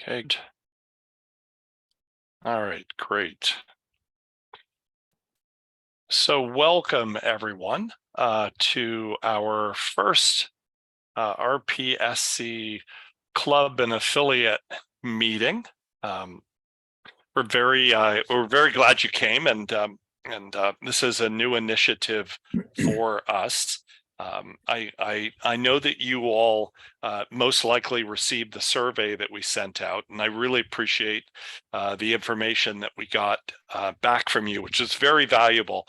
Okay. All right, great. So welcome everyone to our first RPSC club and affiliate meeting. We're very glad you came, and this is a new initiative for us. I know that you all most likely received the survey that we sent out, and I really appreciate the information that we got back from you, which is very valuable,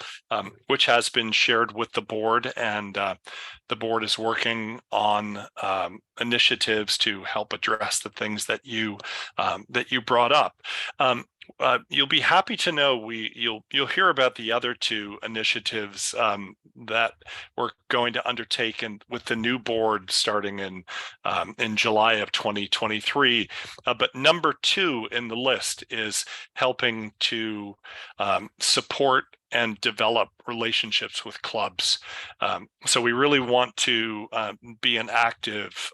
which has been shared with the board, and the board is working on initiatives to help address the things that you brought up. You'll be happy to know you'll hear about the other two initiatives that we're going to undertake with the new board starting in July of 2023. But number 2 in the list is helping to support and develop relationships with clubs. So we really want to be an active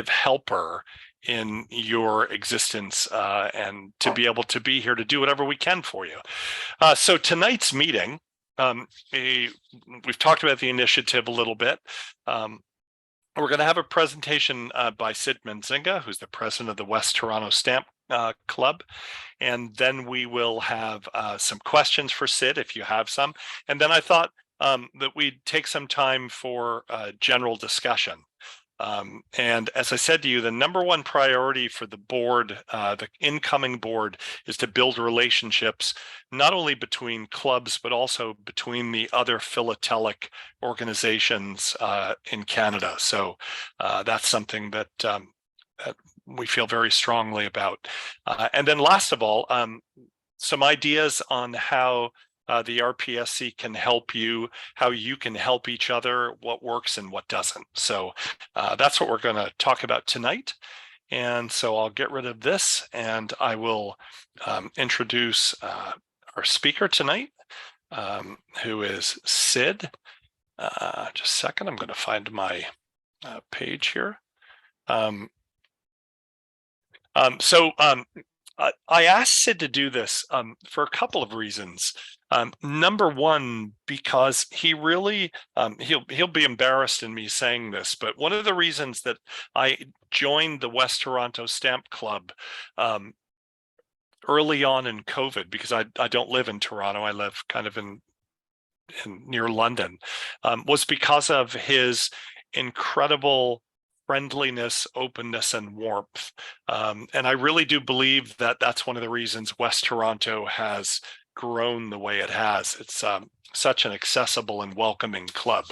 helper in your existence, and to be able to be here to do whatever we can for you. So tonight's meeting, we've talked about the initiative a little bit. We're going to have a presentation by Sid Mensinga, who's the president of the West Toronto Stamp Club, and then we will have some questions for Sid if you have some, and then I thought that we'd take some time for general discussion. And as I said to you, the number one priority for the board, the incoming board, is to build relationships not only between clubs, but also between the other philatelic organizations in Canada. So that's something that we feel very strongly about. And then last of all, some ideas on how the RPSC can help you, how you can help each other, what works and what doesn't. So that's what we're going to talk about tonight. And so I'll get rid of this and I will introduce our speaker tonight, who is Sid. Just a second, I'm going to find my page here. I asked Sid to do this for a couple of reasons. Number one, because he really, he'll be embarrassed in me saying this, but one of the reasons that I joined the West Toronto Stamp Club early on in COVID, because I don't live in Toronto, I live kind of in near London, was because of his incredible friendliness, openness, and warmth. And I really do believe that that's one of the reasons West Toronto has grown the way it has. It's such an accessible and welcoming club.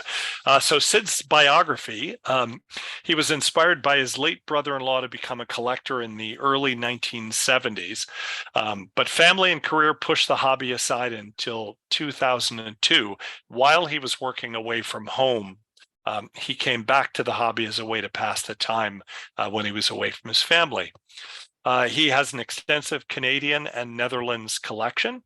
So Sid's biography, he was inspired by his late brother-in-law to become a collector in the early 1970s, but family and career pushed the hobby aside until 2002. While he was working away from home, he came back to the hobby as a way to pass the time when he was away from his family. He has an extensive Canadian and Netherlands collection.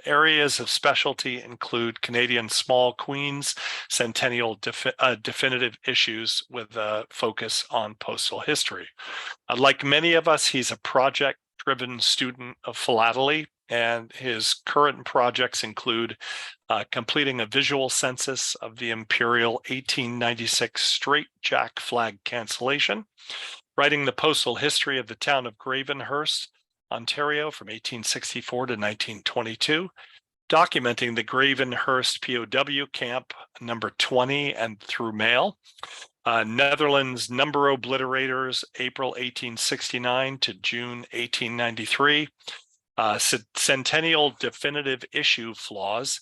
Areas of specialty include Canadian small queens, centennial definitive issues with a focus on postal history. Like many of us, he's a project-driven student of philately, and his current projects include completing a visual census of the Imperial 1896 straight jack flag cancellation, writing the postal history of the town of Gravenhurst, Ontario from 1864 to 1922, documenting the Gravenhurst POW camp number 20 and through mail, Netherlands number obliterators, April 1869 to June 1893, centennial definitive issue flaws,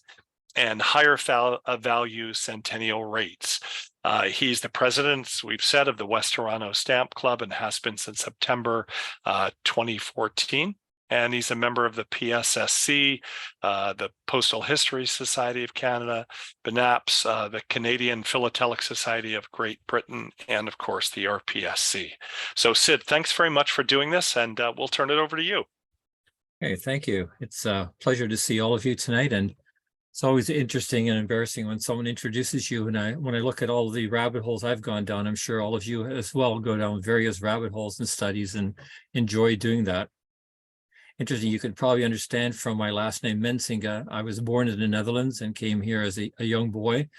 and higher value centennial rates. He's the president, we've said, of the West Toronto Stamp Club and has been since September 2014. And he's a member of the PSSC, the Postal History Society of Canada, BNAPS, the Canadian Philatelic Society of Great Britain, and of course the RPSC. So Sid, thanks very much for doing this, and we'll turn it over to you. Hey, thank you. It's a pleasure to see all of you tonight, and It's always interesting and embarrassing when someone introduces you. And when I look at all the rabbit holes I've gone down, I'm sure all of you as well go down various rabbit holes and studies and enjoy doing that. Interesting, you could probably understand from my last name, Mensinga. I was born in the Netherlands and came here as a young boy.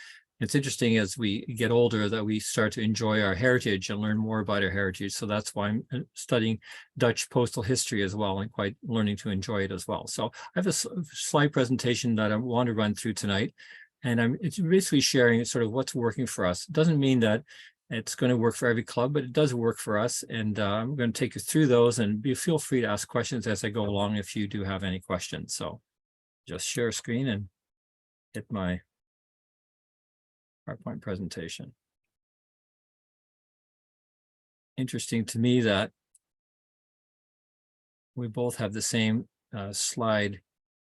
It's interesting as we get older that we start to enjoy our heritage and learn more about our heritage. So that's why I'm studying Dutch postal history as well and quite learning to enjoy it as well. So I have a slide presentation that I want to run through tonight. And it's basically sharing sort of what's working for us. It doesn't mean that it's going to work for every club, but it does work for us. And I'm going to take you through those, and feel free to ask questions as I go along if you do have any questions. So just share screen and hit my PowerPoint presentation. Interesting to me that we both have the same slide,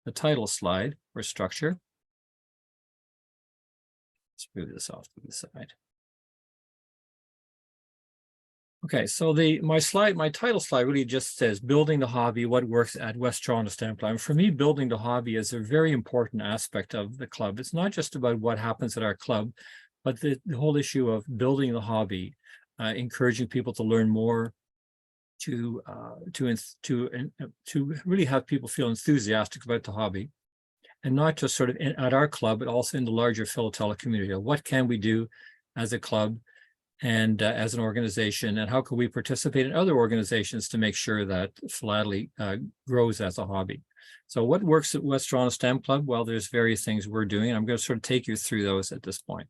the title slide or structure. Let's move this off to the side. Okay, so my title slide really just says building the hobby, what works at West Toronto Stamp Club. And for me, building the hobby is a very important aspect of the club. It's not just about what happens at our club, but the whole issue of building the hobby, encouraging people to learn more, to really have people feel enthusiastic about the hobby, and not just sort of at our club, but also in the larger Philatelic community. What can we do as a club and as an organization, and how can we participate in other organizations to make sure that philately grows as a hobby? So what works at West Toronto Stamp Club? Well, there's various things we're doing, and I'm going to sort of take you through those at this point.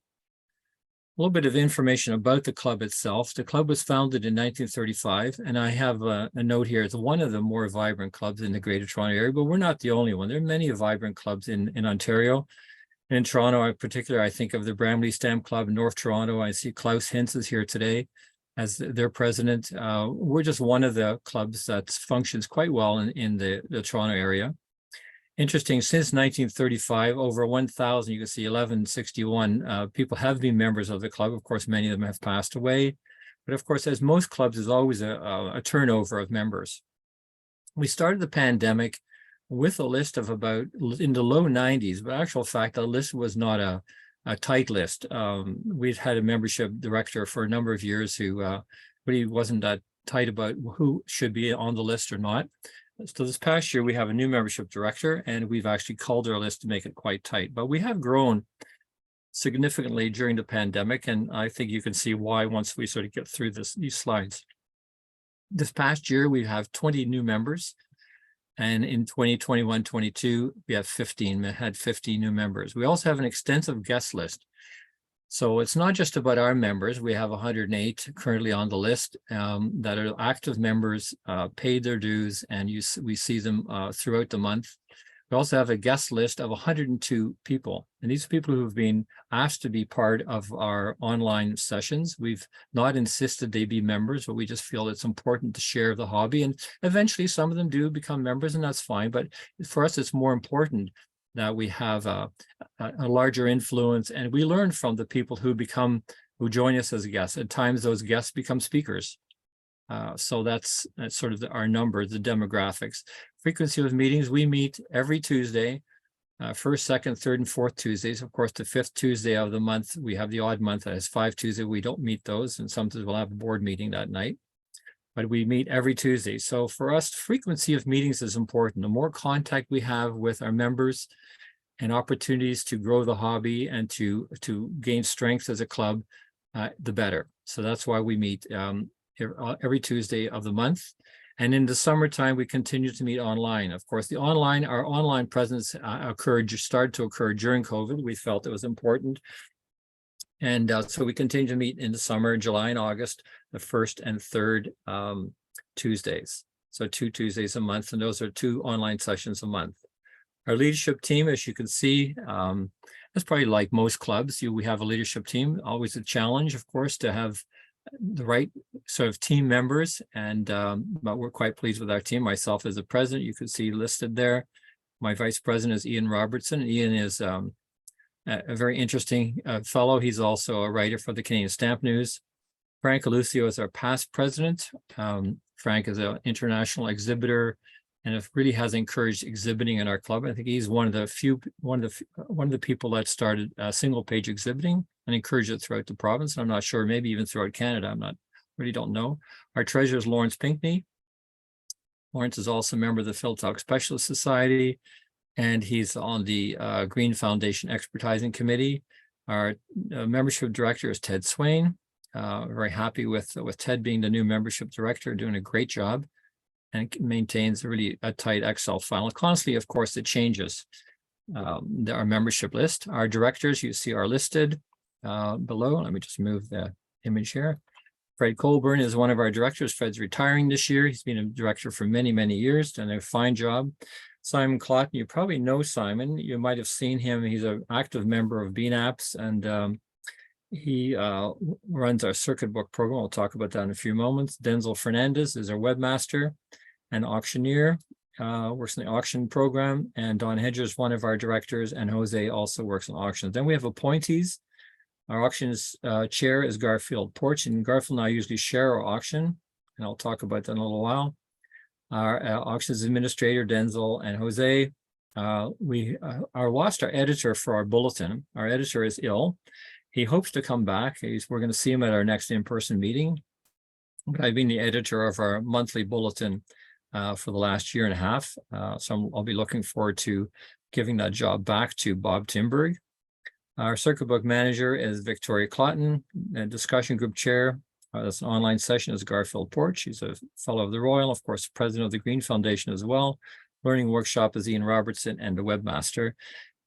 A little bit of information about the club itself. The club was founded in 1935, and I have a note here. It's one of the more vibrant clubs in the Greater Toronto Area, but we're not the only one. There are many vibrant clubs in Ontario. In Toronto, in particular, I think of the Bramley Stamp Club in North Toronto. I see Klaus Hintz is here today as their president. We're just one of the clubs that functions quite well in the Toronto area. Interesting, since 1935, over 1,000, you can see 1161 people have been members of the club. Of course, many of them have passed away. But of course, as most clubs, there's always a turnover of members. We started the pandemic with a list of about in the low 90s, but actual fact, the list was not a tight list. We'd had a membership director for a number of years who really wasn't that tight about who should be on the list or not. So this past year, we have a new membership director, and we've actually culled our list to make it quite tight. But we have grown significantly during the pandemic, and I think you can see why once we sort of get through these slides. This past year, we have 20 new members. And in 2021-22, we have 15 new members. We also have an extensive guest list. So it's not just about our members. We have 108 currently on the list that are active members, paid their dues, and we see them throughout the month. We also have a guest list of 102 people. And these are people who have been asked to be part of our online sessions. We've not insisted they be members, but we just feel it's important to share the hobby. And eventually some of them do become members, and that's fine. But for us, it's more important that we have a larger influence, and we learn from the people who join us as guests. At times, those guests become speakers. So that's sort of our numbers, the demographics. Frequency of meetings, we meet every Tuesday, first, second, third, and fourth Tuesdays. Of course, the fifth Tuesday of the month, we have the odd month that has 5 Tuesdays. We don't meet those, and sometimes we'll have a board meeting that night. But we meet every Tuesday. So for us, frequency of meetings is important. The more contact we have with our members and opportunities to grow the hobby and to gain strength as a club, the better. So that's why we meet every Tuesday of the month. And in the summertime, we continue to meet online. Of course, our online presence started to occur during COVID. We felt it was important. And so we continue to meet in the summer, July and August, the first and third Tuesdays. So 2 Tuesdays a month, and those are 2 online sessions a month. Our leadership team, as you can see, that's probably like most clubs. We have a leadership team, always a challenge, of course, to have the right sort of team members. And but we're quite pleased with our team. Myself as the president, you can see listed there. My vice president is Ian Robertson. Ian is a very interesting fellow. He's also a writer for the Canadian Stamp News. Frank Alucio is our past president. Frank is an international exhibitor, and it really has encouraged exhibiting in our club. I think he's one of the people that started single page exhibiting and encouraged it throughout the province. I'm not sure, maybe even throughout Canada. Really don't know. Our treasurer is Lawrence Pinckney. Lawrence is also a member of the Philatelic Specialist Society, and he's on the Green Foundation Expertising Committee. Our membership director is Ted Swain. Very happy with Ted being the new membership director, doing a great job, and maintains really a tight Excel file. And constantly, of course, it changes our membership list. Our directors, you see, are listed below. Let me just move the image here. Fred Colburn is one of our directors. Fred's retiring this year. He's been a director for many, many years, done a fine job. Simon Clotton, you probably know Simon. You might have seen him. He's an active member of BNAPS, and he runs our circuit book program. I'll talk about that in a few moments. Denzel Fernandez is our webmaster and auctioneer, works in the auction program. And Don Hedger is one of our directors, and Jose also works in auctions. Then we have appointees. Our auctions chair is Garfield Porch, and Garfield and I usually share our auction, and I'll talk about that in a little while. Our auctions administrator, Denzel and Jose. Our lost our editor for our bulletin. Our editor is ill. He hopes to come back. We're going to see him at our next in-person meeting. But I've been the editor of our monthly bulletin for the last year and a half. So I'll be looking forward to giving that job back to Bob Timberg. Our circuit book manager is Victoria Clotton, and discussion group chair. That's an online session is Garfield Porch. He's a fellow of the Royal, of course, president of the Green Foundation as well. Learning workshop is Ian Robertson, and the webmaster.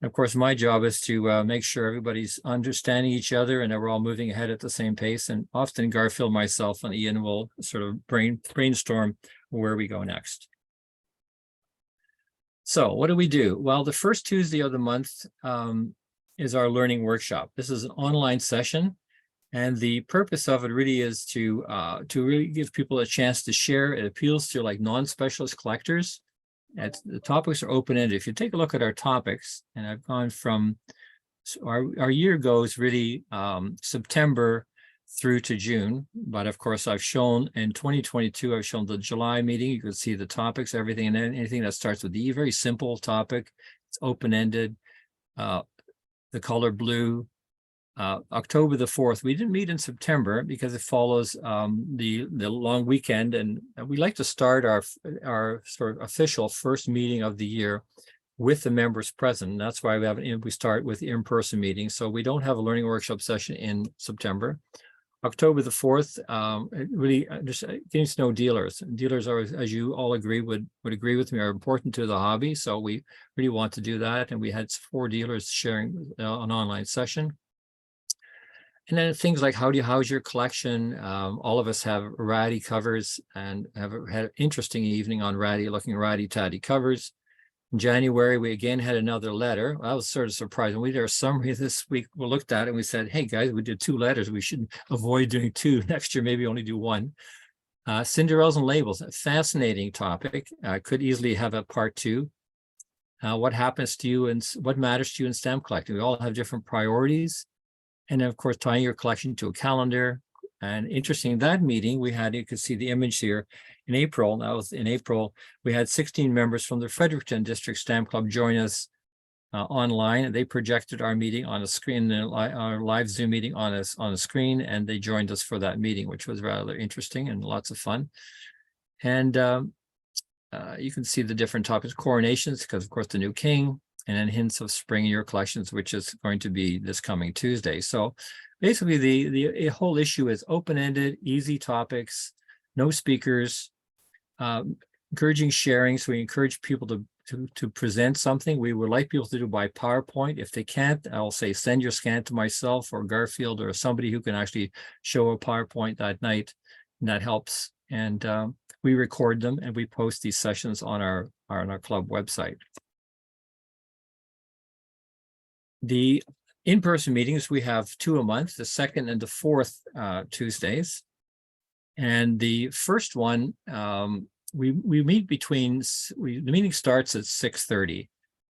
And of course, my job is to make sure everybody's understanding each other and that we're all moving ahead at the same pace. And often Garfield, myself, and Ian will sort of brainstorm where we go next. So what do we do? Well, the first Tuesday of the month is our learning workshop. This is an online session, and the purpose of it really is to really give people a chance to share. It appeals to like non-specialist collectors. The topics are open-ended. If you take a look at our topics, and I've gone from, so our year goes really September through to June, but of course I've shown in 2022, I've shown the July meeting. You can see the topics, everything, and anything that starts with E, very simple topic. It's open-ended. The color blue. October the 4th, we didn't meet in September because it follows the long weekend, and we like to start our sort of official first meeting of the year with the members present. That's why we start with the in-person meeting. So we don't have a learning workshop session in September. October the 4th, really just getting to know dealers. Dealers are, as you all agree, would agree with me, are important to the hobby. So we really want to do that. And we had 4 dealers sharing an online session. And then things like how do you house your collection? All of us have ratty covers and have had an interesting evening on ratty, looking at ratty tatty covers. In January, we again had another letter. I was sort of surprised. We did our summary this week. We looked at it and we said, hey guys, we did 2 letters. We should avoid doing 2. Next year, maybe only do 1. Cinderellas and labels, a fascinating topic. Could easily have a part 2. What happens to you and what matters to you in stamp collecting? We all have different priorities. And then, of course, tying your collection to a calendar. And interesting, that meeting we had, you could see the image here in April. That was in April. We had 16 members from the Fredericton District Stamp Club join us online. And they projected our meeting on a screen, our live Zoom meeting on a screen, and they joined us for that meeting, which was rather interesting and lots of fun. And you can see the different topics, coronations, because of course the new king, and then hints of spring in your collections, which is going to be this coming Tuesday. So basically the whole issue is open-ended, easy topics, no speakers, encouraging sharing. So we encourage people to present something. We would like people to do by PowerPoint. If they can't, I'll say, send your scan to myself or Garfield or somebody who can actually show a PowerPoint that night, and that helps. And we record them and we post these sessions on our club website. The in-person meetings, we have 2 a month, the 2nd and the 4th Tuesdays. And the first one, we meet the meeting starts at 6:30.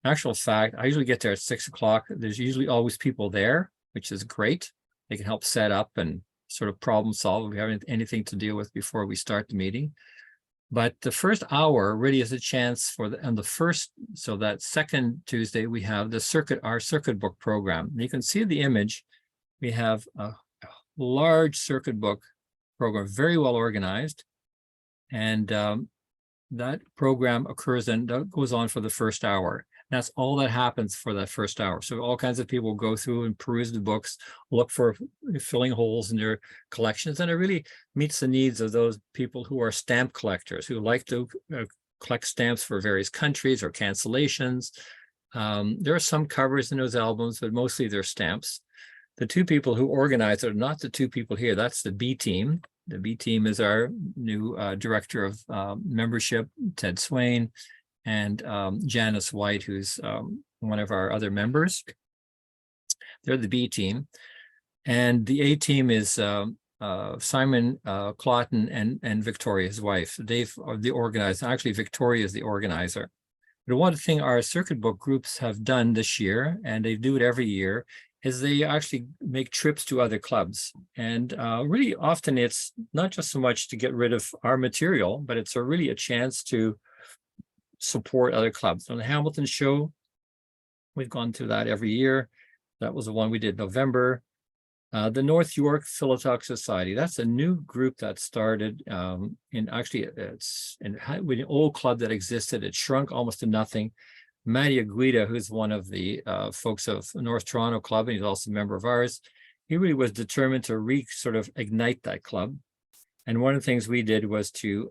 Actual fact, I usually get there at 6 o'clock. There's usually always people there, which is great. They can help set up and sort of problem solve if we have anything to deal with before we start the meeting. But the first hour really is a chance for and the first, so that second Tuesday, we have our circuit book program. And you can see the image. We have a large circuit book program, very well organized. And that program occurs and that goes on for the first hour. That's all that happens for that first hour. So all kinds of people go through and peruse the books, look for filling holes in their collections, and it really meets the needs of those people who are stamp collectors, who like to collect stamps for various countries or cancellations. There are some covers in those albums, but mostly they're stamps. The two people who organize it are not the two people here. That's the B team. The B team is our new director of membership, Ted Swain, and Janice White, who's one of our other members. They're the B team. And the A team is Simon Claughton and Victoria, his wife. They are the organizer. Actually, Victoria is the organizer. But one thing our circuit book groups have done this year, and they do it every year, is they actually make trips to other clubs. And really often it's not just so much to get rid of our material, but it's really a chance to support other clubs. On the Hamilton show, we've gone through that every year. That was the one we did in November. The North York Philatelic Society, that's a new group that started it's with an old club that existed. It shrunk almost to nothing. Matty Aguida, who's one of the folks of North Toronto Club, and he's also a member of ours, he really was determined to sort of ignite that club. And one of the things we did was to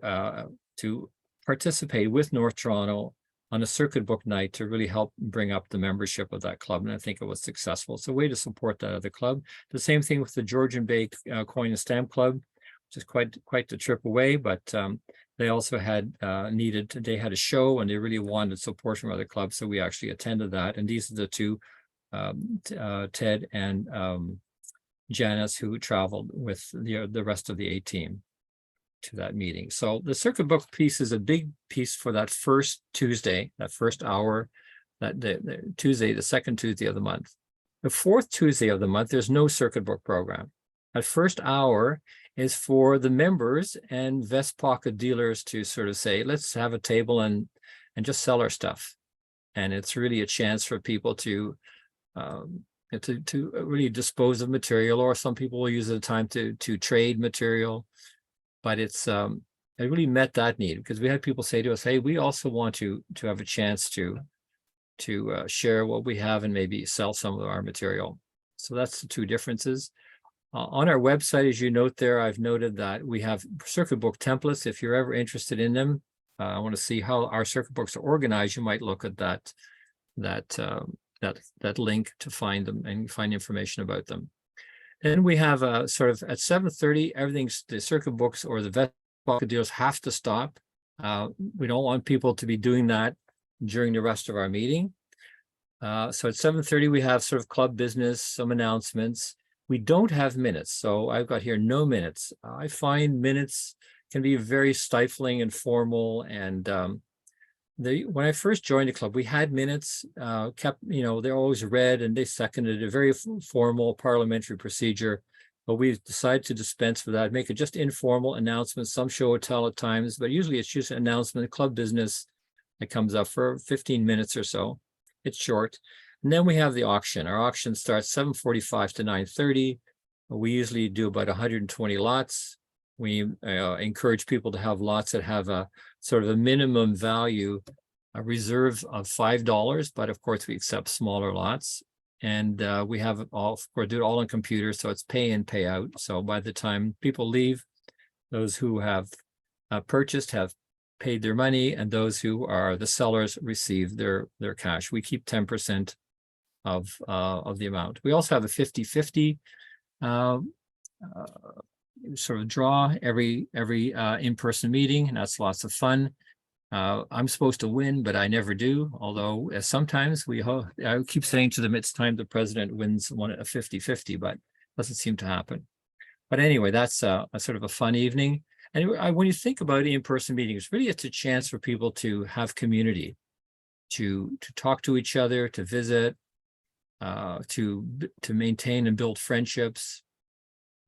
participate with North Toronto on a circuit book night to really help bring up the membership of that club. And I think it was successful. It's a way to support that other club. The same thing with the Georgian Bay Coin and Stamp Club, which is quite the trip away, but they also had they had a show and they really wanted support from other clubs. So we actually attended that. And these are the two, Ted and Janice, who traveled with the rest of the A team to that meeting. So the circuit book piece is a big piece for that first Tuesday, that first hour, that the second Tuesday of the month. The fourth Tuesday of the month, there's no circuit book program. That first hour is for the members and vest pocket dealers to sort of say, let's have a table and just sell our stuff. And it's really a chance for people to really dispose of material, or some people will use the time to trade material. But it really met that need, because we had people say to us, hey, we also want to have a chance to share what we have and maybe sell some of our material. So that's the two differences. On our website, as you note there, I've noted that we have circuit book templates. If you're ever interested in them, I want to see how our circuit books are organized, you might look at that link to find them and find information about them. Then we have a sort of at 7:30, the circuit books or the vest pocket deals have to stop. We don't want people to be doing that during the rest of our meeting. So at 7:30, we have sort of club business, some announcements. We don't have minutes. So I've got here no minutes. I find minutes can be very stifling and formal. And when I first joined the club, we had minutes, they're always read and they seconded a very formal parliamentary procedure. But we decided to dispense with that, make it just informal announcements, some show or tell at times, but usually it's just an announcement, club business that comes up for 15 minutes or so. It's short. And then we have the auction. Our auction starts 7:45 to 9:30. We usually do about 120 lots. We encourage people to have lots that have a sort of a minimum value, a reserve of $5, but of course we accept smaller lots. And we have it all, we do it all on computers, so it's pay in, pay out. So by the time people leave, those who have purchased have paid their money, and those who are the sellers receive their cash. We keep 10% of the amount. We also have a 50-50 sort of draw every in-person meeting, and that's lots of fun. I'm supposed to win, but I never do. Although sometimes I keep saying to them, it's time the president wins a 50-50, but doesn't seem to happen. But anyway, that's a sort of a fun evening. And when you think about in-person meetings, really it's a chance for people to have community, to talk to each other, to visit, to maintain and build friendships,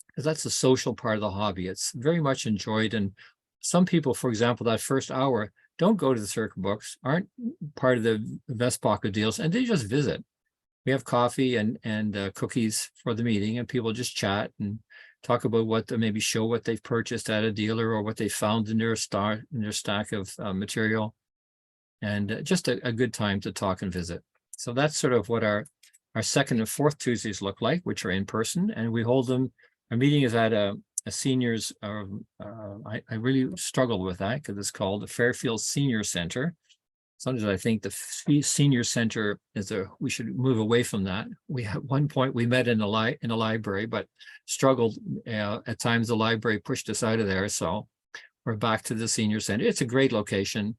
because that's the social part of the hobby. It's very much enjoyed, and some people, for example, that first hour don't go to the circuit books, aren't part of the vest pocket deals, and they just visit. We have coffee and cookies for the meeting, and people just chat and talk about what they maybe show what they've purchased at a dealer or what they found in their stack of material, and just a good time to talk and visit. So that's sort of what our second and fourth Tuesdays look like, which are in person, and we hold them. Our meeting is at a seniors. I really struggle with that because it's called the Fairfield Senior Center. Sometimes I think the senior center we should move away from that. We at one point we met in a library, but struggled at times. The library pushed us out of there, so we're back to the senior center. It's a great location,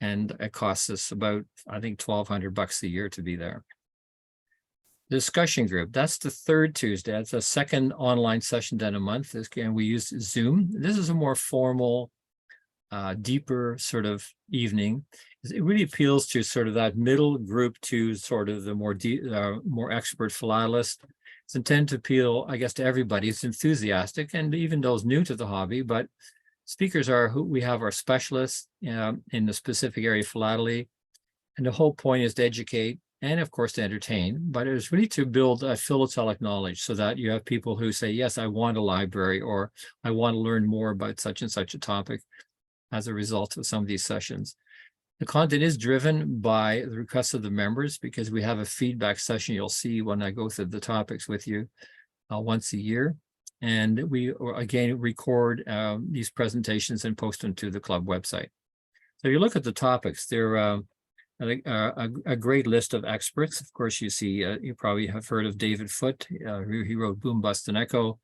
and it costs us about, I think, $1,200 a year to be there. Discussion group, that's the third Tuesday. That's a second online session done a month. Again, we use Zoom. This is a more formal, deeper sort of evening. It really appeals to sort of that middle group to sort of the more expert philatelist. It's intended to appeal, I guess, to everybody. It's enthusiastic and even those new to the hobby, but speakers are who we have our specialists in the specific area of philately. And the whole point is to educate and of course to entertain, but it is really to build a philatelic knowledge so that you have people who say, yes, I want a library, or I want to learn more about such and such a topic as a result of some of these sessions. The content is driven by the requests of the members because we have a feedback session you'll see when I go through the topics with you once a year. And we, again, record these presentations and post them to the club website. So you look at the topics, they're a great list of experts. Of course, you see, you probably have heard of David Foote. He wrote Boom, Bust, and Echo.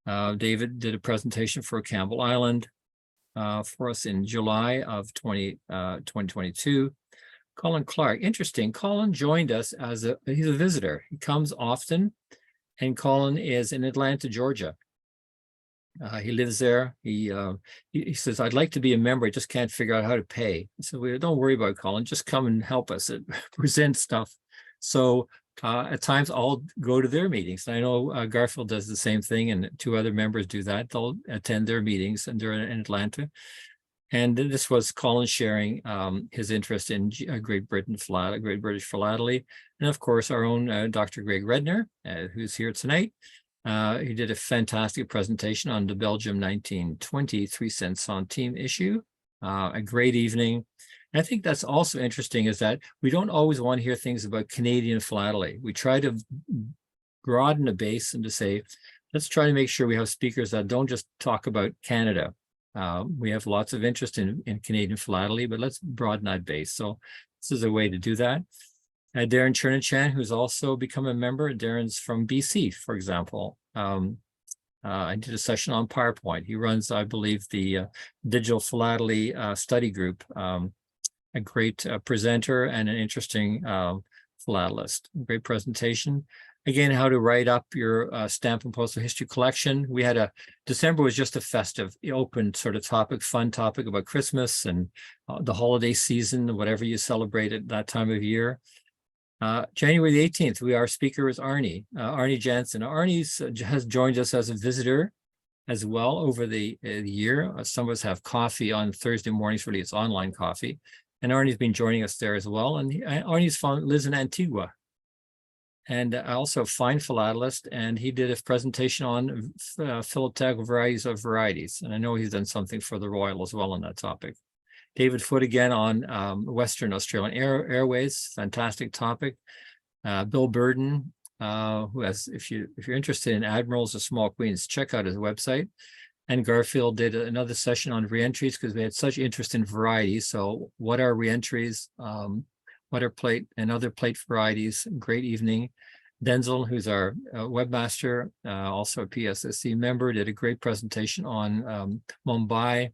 David did a presentation for Campbell Island for us in July of 2022. Colin Clark, interesting. Colin joined us he's a visitor. He comes often, and Colin is in Atlanta, Georgia. He lives there. He says, I'd like to be a member. I just can't figure out how to pay. So don't worry about Colin. Just come and help us present stuff. So at times I'll go to their meetings. I know Garfield does the same thing, and two other members do that. They'll attend their meetings, and they're in Atlanta. And this was Colin sharing his interest in Great British philately. And of course, our own Dr. Greg Redner, who's here tonight. He did a fantastic presentation on the Belgium 1920 3-cent centime issue. A great evening. And I think that's also interesting is that we don't always want to hear things about Canadian philately. We try to broaden the base and to say, let's try to make sure we have speakers that don't just talk about Canada. We have lots of interest in Canadian philately, but let's broaden that base. So this is a way to do that. Darren Chernachan, who's also become a member. Darren's from BC, for example. I did a session on PowerPoint. He runs, I believe, the Digital Philately Study Group. A great presenter and an interesting philatelist. Great presentation. Again, how to write up your stamp and postal history collection. We had December was just a festive, open sort of topic, fun topic about Christmas and the holiday season, whatever you celebrate at that time of year. January the 18th, our speaker is Arnie Jansen. Arnie has joined us as a visitor as well over the year. Some of us have coffee on Thursday mornings, really it's online coffee. And Arnie's been joining us there as well. And Arnie's lives in Antigua. And also a fine philatelist, and he did a presentation on philatelic varieties of varieties. And I know he's done something for the Royal as well on that topic. David Foote again on Western Australian Airways, fantastic topic. Bill Burden, who has, if you're interested in admirals or small queens, check out his website. And Garfield did another session on reentries because we had such interest in varieties. So what are reentries? What are plate and other plate varieties? Great evening. Denzel, who's our webmaster, also a PSSC member, did a great presentation on Mumbai,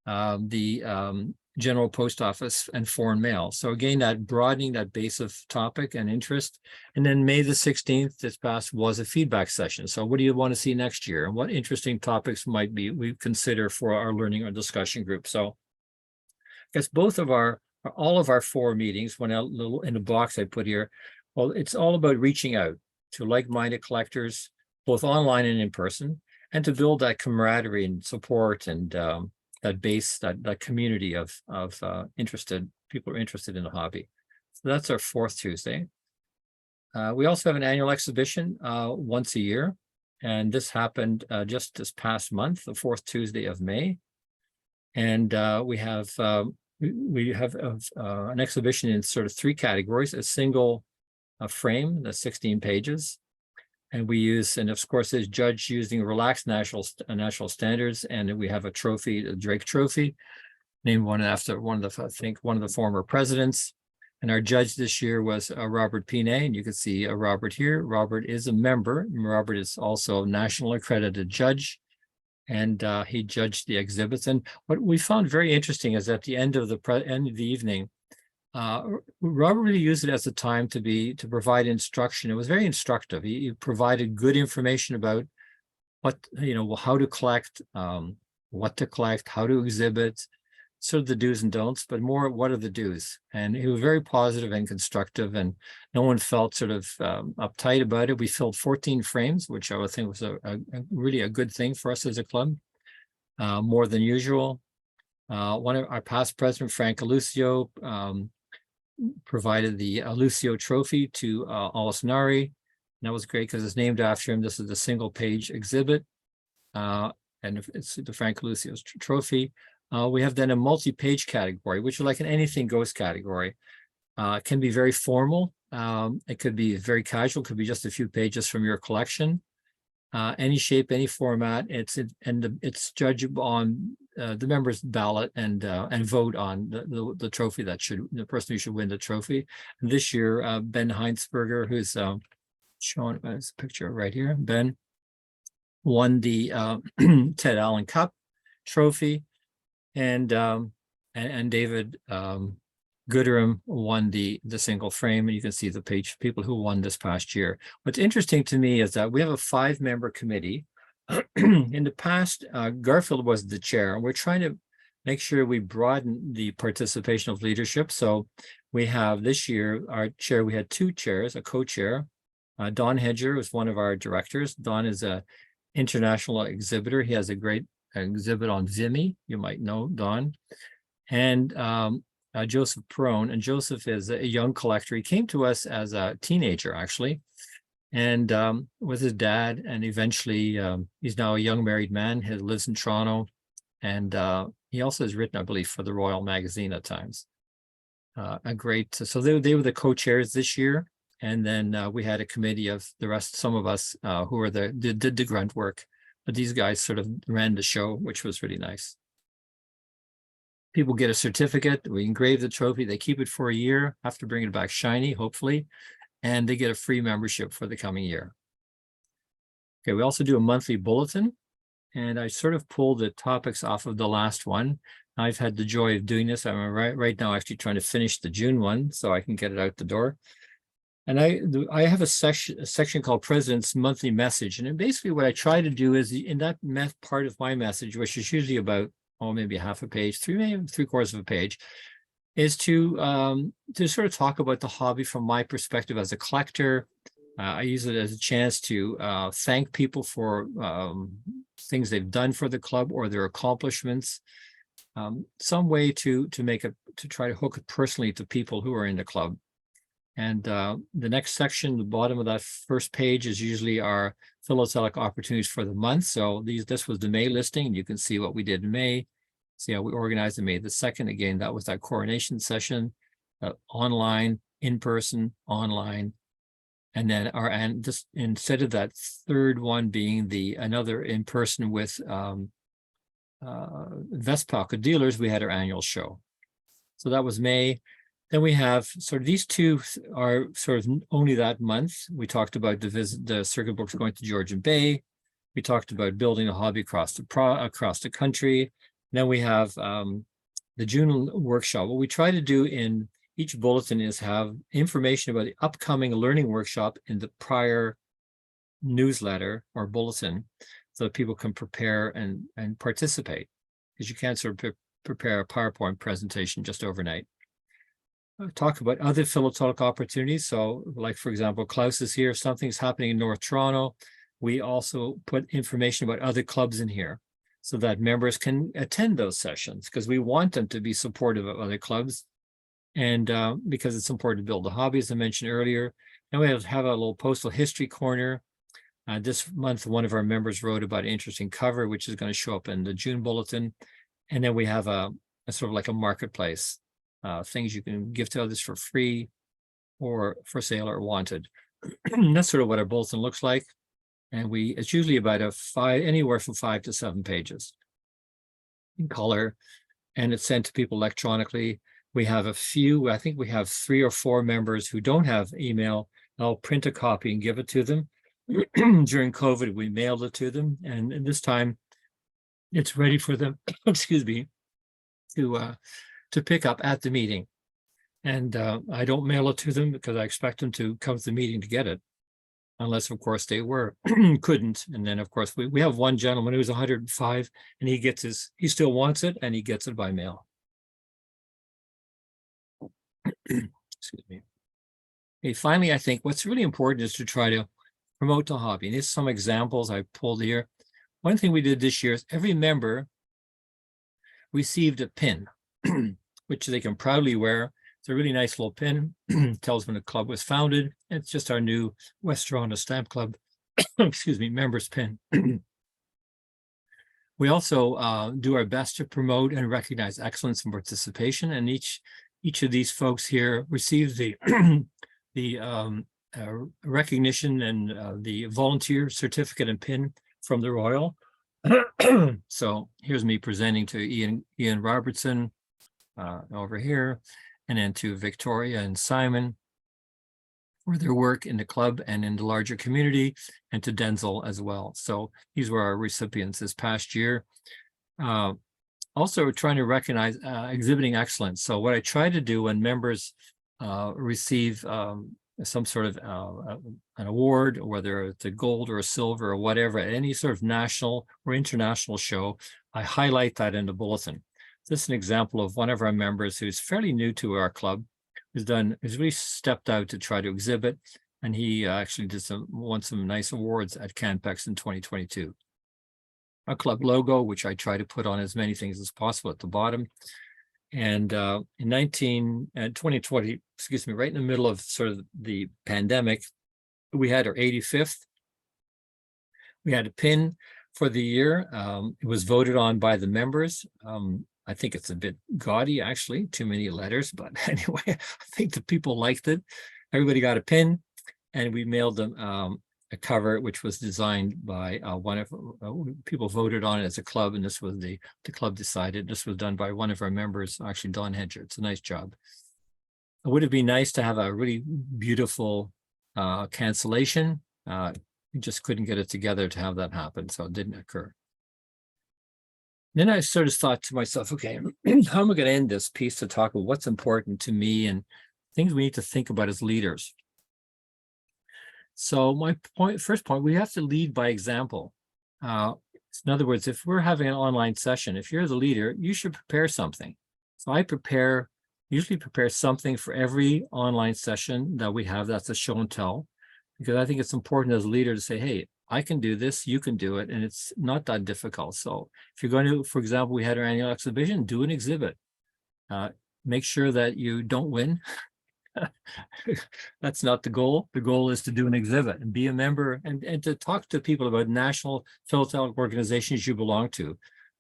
the General Post Office and foreign mail. So again, that broadening that base of topic and interest. And then May the 16th, this past, was a feedback session. So what do you want to see next year? And what interesting topics might we consider for our learning or discussion group? So I guess all of our 4 meetings, when in the box I put here, well, it's all about reaching out to like-minded collectors, both online and in person, and to build that camaraderie and support and base, that community of interested people who are interested in the hobby. So that's our fourth Tuesday. We also have an annual exhibition once a year, and this happened just this past month, the fourth Tuesday of May. And we have an exhibition in sort of three categories: a single frame, that's 16 pages. And we use, and of course, is judged using relaxed national standards. And we have a trophy, the Drake Trophy, named one after one of the former presidents. And our judge this year was Robert Pinet, and you can see Robert here. Robert is a member. Robert is also a national accredited judge, and he judged the exhibits. And what we found very interesting is at the end of the evening, Robert really used it as a time to provide instruction. It was very instructive. He provided good information about how to collect, what to collect, how to exhibit, sort of the do's and don'ts, but more what are the do's. And he was very positive and constructive, and no one felt sort of uptight about it. We filled 14 frames, which I would think was really a good thing for us as a club, more than usual. One of our past president, Frank Alucio, provided the Alucio Trophy to Olisnari. And that was great because it's named after him. This is a single page exhibit, and it's the Frank Alucio's trophy. We have then a multi-page category, which is like an anything goes category. It can be very formal. It could be very casual. It could be just a few pages from your collection. Any shape, any format. It's judgeable on the members' ballot and vote on the trophy the person who should win the trophy. And this year, Ben Heinsberger, who's shown as a picture right here, Ben won the Ted Allen Cup trophy, and David Gooderham won the single frame. And you can see the people who won this past year. What's interesting to me is that we have a 5-member committee. In the past, Garfield was the chair, and we're trying to make sure we broaden the participation of leadership. So we have this year, our chair, we had 2 chairs, a co-chair. Don Hedger was one of our directors. Don is an international exhibitor. He has a great exhibit on Vimy. You might know Don. And Joseph Perone. And Joseph is a young collector. He came to us as a teenager, actually, and with his dad. And eventually, he's now a young married man. He lives in Toronto. And he also has written, I believe, for the Royal Magazine at times. So they were the co-chairs this year. And then we had a committee of the rest, some of us who did the grunt work. But these guys sort of ran the show, which was really nice. People get a certificate. We engrave the trophy. They keep it for a year, have to bring it back shiny, hopefully, and they get a free membership for the coming year. Okay, we also do a monthly bulletin, and I sort of pulled the topics off of the last one. I've had the joy of doing this. I'm right now actually trying to finish the June one so I can get it out the door. And I have a section called President's Monthly Message. And basically what I try to do is in that part of my message, which is usually about, maybe half a page, maybe 3/4 of a page, is to sort of talk about the hobby from my perspective as a collector. I use it as a chance to thank people for things they've done for the club or their accomplishments. Some way to try to hook it personally to people who are in the club. And the next section, the bottom of that first page, is usually our philatelic opportunities for the month. So this was the May listing, and you can see what we did in May. See how we organized in May the 2nd. Again, that was that coronation session, online, in person, online. And then just instead of that third one being another in person with Vestpaco dealers, we had our annual show. So that was May. Then we have sort of these two are sort of only that month. We talked about the circuit books going to Georgian Bay. We talked about building a hobby across the country. Then we have the June workshop. What we try to do in each bulletin is have information about the upcoming learning workshop in the prior newsletter or bulletin so that people can prepare and participate, because you can't sort of prepare a PowerPoint presentation just overnight. Talk about other philatelic opportunities. So like, for example, Klaus is here. Something's happening in North Toronto. We also put information about other clubs in here. so that members can attend those sessions, because we want them to be supportive of other clubs. And because it's important to build the hobby, as I mentioned earlier. And we have a little postal history corner. This month, one of our members wrote about an interesting cover, which is going to show up in the June bulletin. And then we have a sort of like a marketplace, things you can give to others for free or for sale or wanted. That's sort of what our bulletin looks like. And it's usually about anywhere from 5 to 7 pages in color, and it's sent to people electronically. We have a few, I think we have 3 or 4 members who don't have email. I'll print a copy and give it to them. During COVID, we mailed it to them, and this time it's ready for them, excuse me, to pick up at the meeting. And I don't mail it to them because I expect them to come to the meeting to get it, unless, of course, they couldn't. And then, of course, we have one gentleman who's 105, and he still wants it, and he gets it by mail. Excuse me. Okay, finally, I think what's really important is to try to promote the hobby. And here's some examples I pulled here. One thing we did this year is every member received a pin, which they can proudly wear. It's a really nice little pin. Tells when the club was founded. It's just our new West Toronto Stamp Club, excuse me, members pin. We also do our best to promote and recognize excellence and participation. And each of these folks here received the recognition and the volunteer certificate and pin from the Royal. So here's me presenting to Ian Robertson over here, and then to Victoria and Simon for their work in the club and in the larger community, and to Denzel as well. So these were our recipients this past year. Also, we're trying to recognize exhibiting excellence. So what I try to do when members receive some sort of an award, whether it's a gold or a silver or whatever, at any sort of national or international show, I highlight that in the bulletin. This is an example of one of our members who's fairly new to our club, who's really stepped out to try to exhibit, and he actually won some nice awards at CanPEX in 2022. Our club logo, which I try to put on as many things as possible at the bottom. And in 2020, excuse me, right in the middle of sort of the pandemic, we had our 85th. We had a pin for the year. It was voted on by the members. I think it's a bit gaudy, actually, too many letters, but anyway, I think the people liked it. Everybody got a pin, and we mailed them a cover, which was designed by one of people voted on it as a club, and this was the club decided. This was done by one of our members, actually Don Hedger. It's a nice job. It would have been nice to have a really beautiful cancellation. We just couldn't get it together to have that happen, so it didn't occur. Then I sort of thought to myself, okay, how am I going to end this piece to talk about what's important to me and things we need to think about as leaders? So my first point, we have to lead by example. In other words, if we're having an online session, if you're the leader, you should prepare something. So I usually prepare something for every online session that we have. That's a show and tell, because I think it's important as a leader to say, hey, I can do this, you can do it, and it's not that difficult. So if you're going to, for example, we had our annual exhibition, do an exhibit. Make sure that you don't win. That's not the goal. The goal is to do an exhibit and be a member and to talk to people about national philatelic organizations you belong to.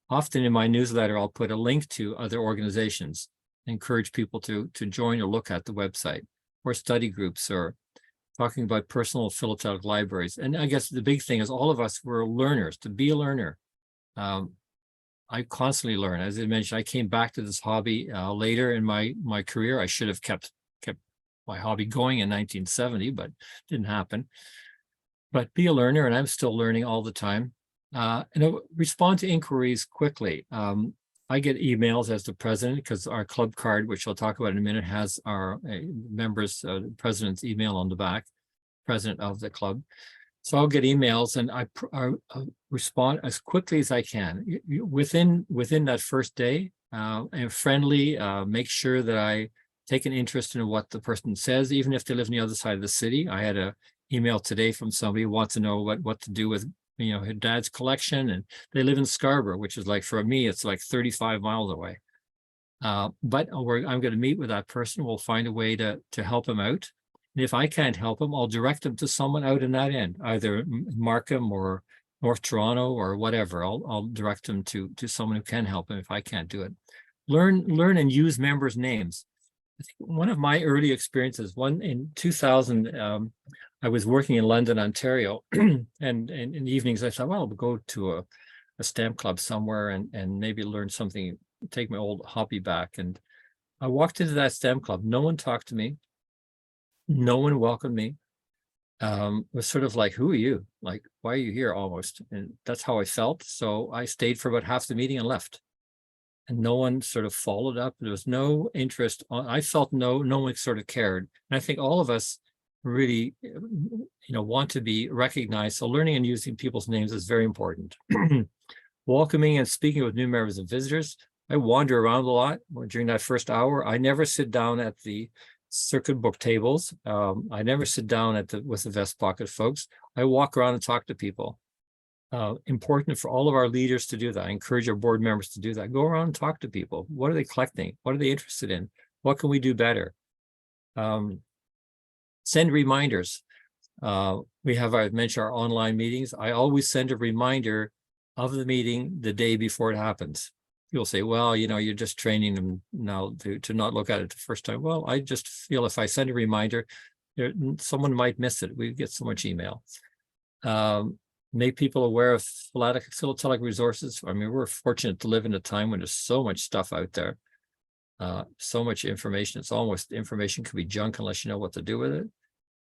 Often in my newsletter, I'll put a link to other organizations, encourage people to join or look at the website, or study groups, or talking about personal philatelic libraries. And I guess the big thing is all of us were learners. To be a learner, I constantly learn. As I mentioned, I came back to this hobby later in my career. I should have kept my hobby going in 1970, but didn't happen. But be a learner, and I'm still learning all the time. And respond to inquiries quickly. I get emails as the president, because our club card, which I'll talk about in a minute, has our members, president's email on the back, president of the club. So I'll get emails, and I respond as quickly as I can. Within that first day, and friendly, make sure that I take an interest in what the person says, even if they live on the other side of the city. I had an email today from somebody who wants to know what to do with her dad's collection, and they live in Scarborough, which is like, for me, it's like 35 miles away. But I'm going to meet with that person. We'll find a way to help him out. And if I can't help him, I'll direct him to someone out in that end, either Markham or North Toronto or whatever. I'll direct him to someone who can help him if I can't do it. Learn and use members' names. I think one of my early experiences, one in 2000, I was working in London, Ontario, and in the evenings I thought, well, I'll go to a stamp club somewhere and maybe learn something, take my old hobby back. And I walked into that stamp club. No one talked to me. No one welcomed me. It was sort of like, who are you? Like, why are you here almost? And that's how I felt. So I stayed for about half the meeting and left. And no one sort of followed up. There was no interest. I felt no one sort of cared. And I think all of us really, want to be recognized. So learning and using people's names is very important. Welcoming and speaking with new members and visitors. I wander around a lot during that first hour. I never sit down at the circuit book tables. I never sit down with the vest pocket folks. I walk around and talk to people. Important for all of our leaders to do that. I encourage our board members to do that. Go around and talk to people. What are they collecting? What are they interested in? What can we do better? Send reminders. We have, I've mentioned our online meetings. I always send a reminder of the meeting the day before it happens. People say, well, you're just training them now to not look at it the first time. Well, I just feel if I send a reminder, someone might miss it. We get so much email. Make people aware of philatelic resources. I mean, we're fortunate to live in a time when there's so much stuff out there, so much information. It's almost information could be junk unless you know what to do with it.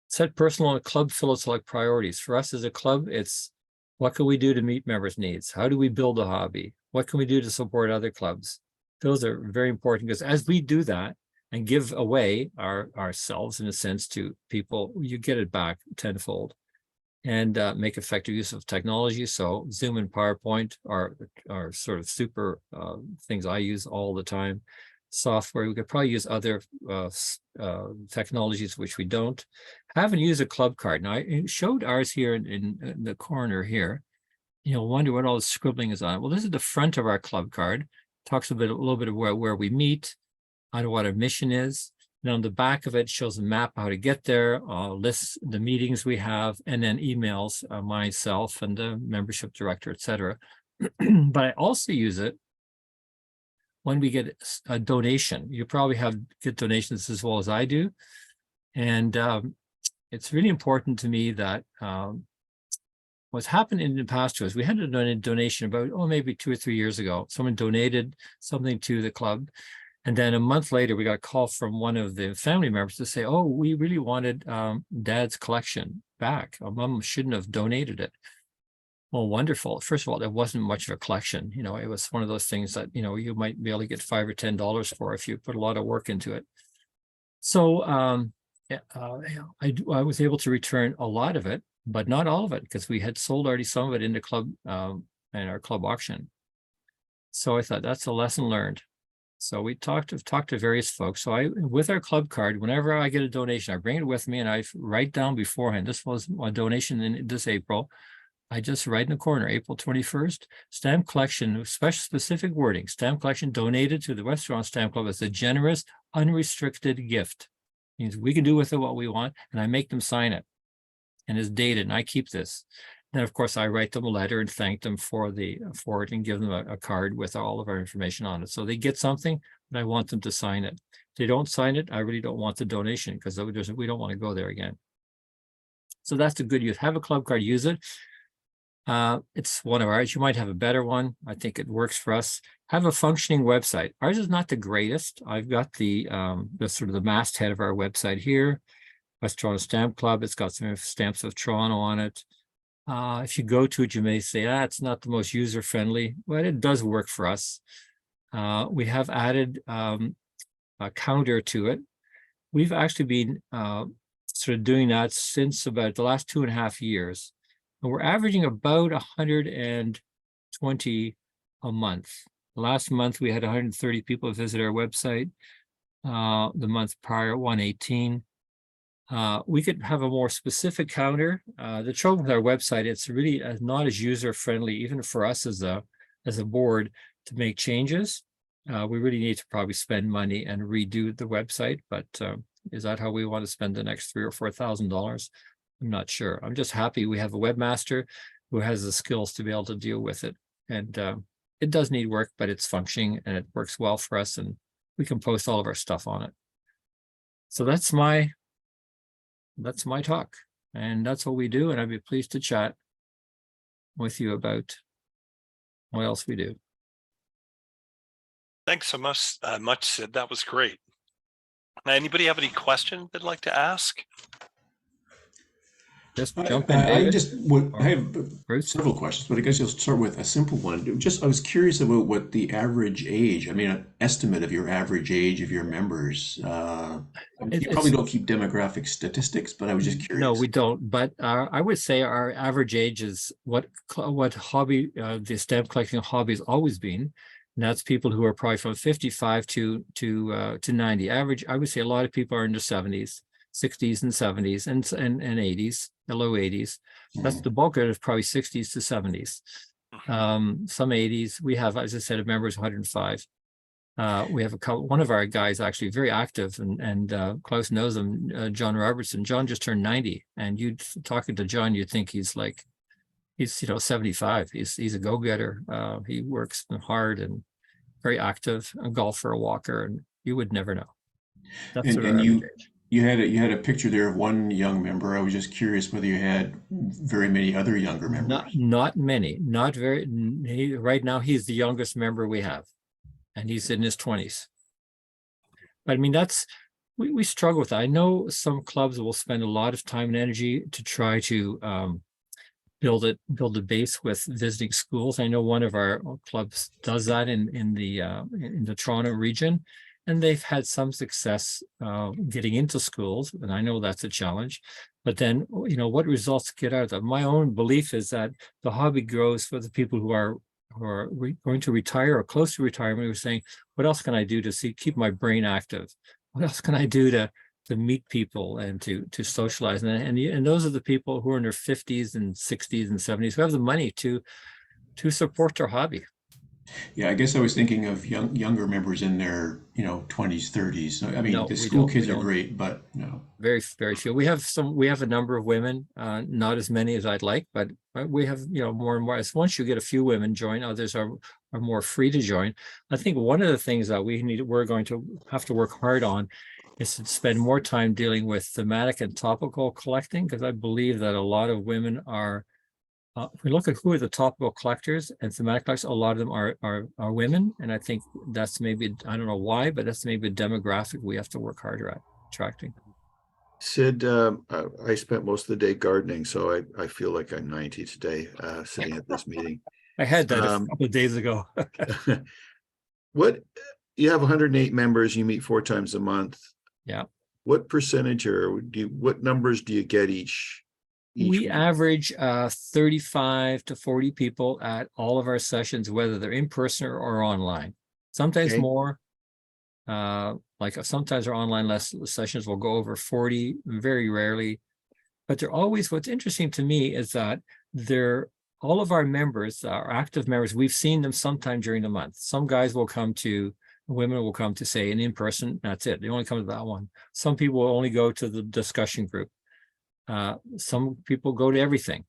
Set personal and club philatelic priorities. For us as a club, it's what can we do to meet members' needs? How do we build a hobby? What can we do to support other clubs? Those are very important because as we do that and give away ourselves in a sense to people, you get it back tenfold. And make effective use of technology. So Zoom and PowerPoint are sort of super things I use all the time. Software, we could probably use other technologies which we don't. Have and use a club card. Now I showed ours here in the corner here. Wonder what all the scribbling is on. Well, this is the front of our club card. Talks a little bit of where we meet, on what our mission is. And on the back of it shows a map how to get there, lists the meetings we have, and then emails myself and the membership director, etc. But I also use it when we get a donation. You probably get donations as well as I do. And it's really important to me that what's happened in the past to us, we had a donation about, maybe 2 or 3 years ago. Someone donated something to the club. And then a month later, we got a call from one of the family members to say, we really wanted Dad's collection back. Our mom shouldn't have donated it. Well, wonderful. First of all, there wasn't much of a collection. It was one of those things that, you might be able to get $5 or $10 for if you put a lot of work into it. So I was able to return a lot of it, but not all of it, because we had sold already some of it in the club and our club auction. So I thought that's a lesson learned. So we talked to various folks. So with our club card, whenever I get a donation, I bring it with me and I write down beforehand. This was a donation in this April. I just write in the corner, April 21st, stamp collection, specific wording, stamp collection donated to the West Toronto Stamp Club as a generous, unrestricted gift. Means we can do with it what we want, and I make them sign it. And it's dated, and I keep this. Then, of course, I write them a letter and thank them for it and give them a card with all of our information on it. So they get something, but I want them to sign it. If they don't sign it, I really don't want the donation because we don't want to go there again. So that's the good use. Have a club card, use it. It's one of ours. You might have a better one. I think it works for us. Have a functioning website. Ours is not the greatest. I've got the sort of the masthead of our website here, West Toronto Stamp Club. It's got some stamps of Toronto on it. If you go to it, you may say, it's not the most user-friendly, but it does work for us. We have added a counter to it. We've actually been sort of doing that since about the last 2.5 years. And we're averaging about 120 a month. Last month, we had 130 people visit our website. The month prior, 118. We could have a more specific counter. The trouble with our website, it's really not as user friendly, even for us as a board to make changes. We really need to probably spend money and redo the website, but is that how we want to spend the next $3,000 or $4,000? I'm not sure. I'm just happy we have a webmaster who has the skills to be able to deal with it. And it does need work, but it's functioning and it works well for us, and we can post all of our stuff on it. So that's my talk, and that's what we do. And I'd be pleased to chat with you about what else we do. Thanks so much, Sid. That was great. Now, anybody have any questions they'd like to ask? Just jump in, David. I have several questions, but I guess I'll start with a simple one. I was curious about what the average age, an estimate of your average age of your members. You probably don't keep demographic statistics, but I was just curious. No, we don't. But I would say our average age is what hobby, the stamp collecting hobby has always been. And that's people who are probably from 55 to 90. Average, I would say a lot of people are in their 70s, 60s and 70s and 80s, the low 80s. That's the bulk of it is probably 60s to 70s. Some 80s. We have, as I said, a member is 105. We have one of our guys actually very active, and Klaus knows him, John Robertson. John just turned 90, and you talking to John, you'd think he's 75. He's a go-getter. He works hard and very active, a golfer, a walker, and you would never know. That's and you had a picture there of one young member. I was just curious whether you had very many other younger members. Not many. Not very. Right now, he's the youngest member we have, and he's in his 20s. But that's we struggle with that. I know some clubs will spend a lot of time and energy to try to build a base with visiting schools. I know one of our clubs does that in the Toronto region, and they've had some success getting into schools, and I know that's a challenge. But then, what results get out of that? My own belief is that the hobby grows for the people who are going to retire or close to retirement. We're saying, what else can I do to keep my brain active? What else can I do to meet people and to socialize? And those are the people who are in their 50s and 60s and 70s who have the money to support their hobby. Yeah, I guess I was thinking of younger members in their 20s, 30s. No, the school kids are great, but no. Very, very few. We have a number of women, not as many as I'd like, but we have more and more. As once you get a few women join, others are more free to join. I think one of the things that we're going to have to work hard on is to spend more time dealing with thematic and topical collecting, because I believe that a lot of women are. If we look at who are the topical collectors and thematic collectors, a lot of them are women, and I think that's maybe, I don't know why, but that's maybe a demographic we have to work harder at attracting. Sid, I spent most of the day gardening, so I feel like I'm 90 today, sitting at this meeting. I had that a couple of days ago. What, you have 108 members, you meet 4 times a month. Yeah. What percentage what numbers do you get each we week? average 35 to 40 people at all of our sessions, whether they're in person or online. Sometimes more. Sometimes our online sessions will go over 40, very rarely. But they're always, what's interesting to me is that all of our members, our active members, we've seen them sometime during the month. Some guys will come to, women will come to say an in-person, that's it. They only come to that one. Some people will only go to the discussion group. Some people go to everything.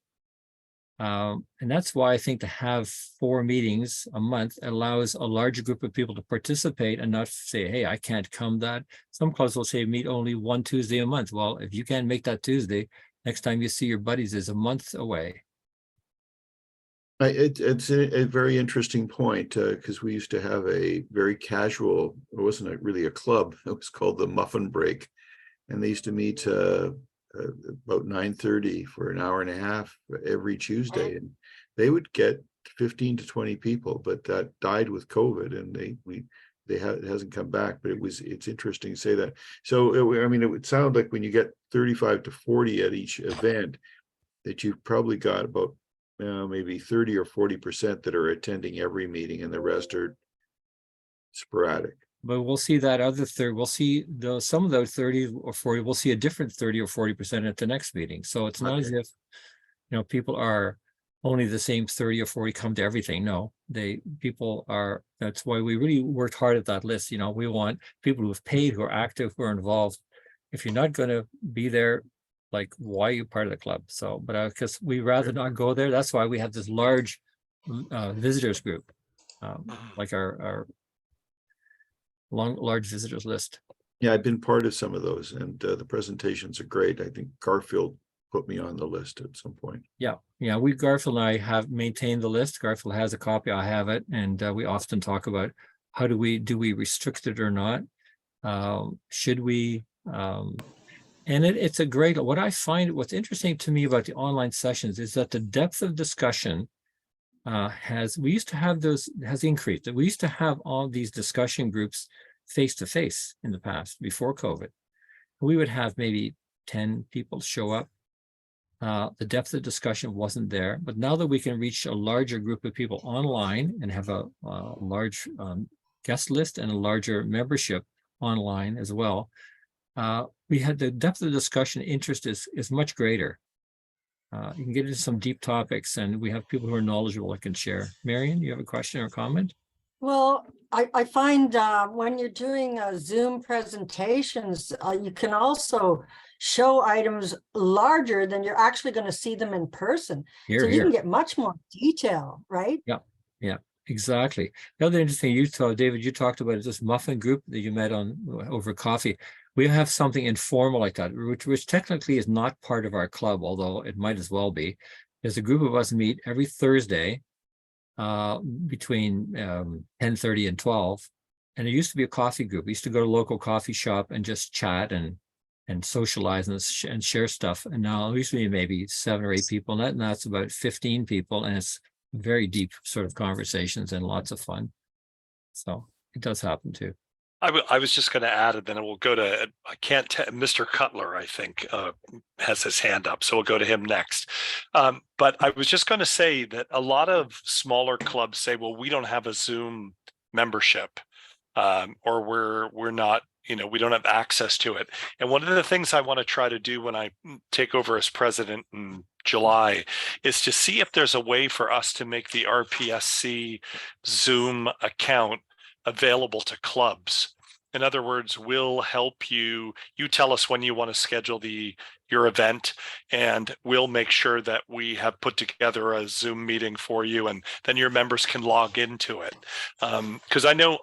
And that's why I think to have 4 meetings a month allows a larger group of people to participate and not say, hey, I can't come that. Some clubs will say meet only 1 Tuesday a month. Well, if you can't make that Tuesday, next time you see your buddies is a month away. It's a very interesting point, because we used to have a very casual, it wasn't really a club, it was called the Muffin Break. And they used to meet about 9:30 for an hour and a half every Tuesday, and they would get 15 to 20 people, but that died with COVID, and it hasn't come back. But it's interesting to say that. So it would sound like when you get 35 to 40 at each event, that you've probably got about maybe 30 or 40% that are attending every meeting, and the rest are sporadic. But we'll see that other third, we'll see some of those 30 or 40, we'll see a different 30 or 40% at the next meeting. So it's not as if, people are only the same 30 or 40 come to everything. No, people are, that's why we really worked hard at that list. We want people who have paid, who are active, who are involved. If you're not going to be there, like, why are you part of the club? So, but because we rather not go there, that's why we have this large visitors group, like our large visitors list. Yeah, I've been part of some of those, and the presentations are great. I think Garfield put me on the list at some point. Yeah, Garfield and I have maintained the list. Garfield has a copy, I have it, and we often talk about how do we restrict it or not? Should we? And it's a great, what I find, what's interesting to me about the online sessions is that the depth of discussion we used to have those, has increased. We used to have all these discussion groups face to face in the past, before COVID. We would have maybe 10 people show up. The depth of discussion wasn't there, but now that we can reach a larger group of people online and have a large guest list and a larger membership online as well, we had the depth of discussion interest is much greater. You can get into some deep topics, and we have people who are knowledgeable that can share. Marion, you have a question or comment? Well, I find when you're doing Zoom presentations, you can also show items larger than you're actually going to see them in person. Here, so you here. can get much more detail, right? Yeah, exactly. The other interesting thing you saw, David, you talked about is this muffin group that you met on over coffee. We have something informal like that, which technically is not part of our club, although it might as well be. There's a group of us meet every Thursday between 10:30 and 12. And it used to be a coffee group. We used to go to a local coffee shop and just chat and socialize and share stuff. And now it used to be maybe 7 or 8 people, and that's about 15 people. And it's very deep sort of conversations and lots of fun. So it does happen too. I was just going to add, and then we'll go to, I can't tell, Mr. Cutler, I think, has his hand up. So we'll go to him next. But I was just going to say that a lot of smaller clubs say, well, we don't have a Zoom membership, or we're not, we don't have access to it. And one of the things I want to try to do when I take over as president in July is to see if there's a way for us to make the RPSC Zoom account available to clubs. In other words, we'll help you tell us when you want to schedule your event, and we'll make sure that we have put together a Zoom meeting for you, and then your members can log into it. Because I know,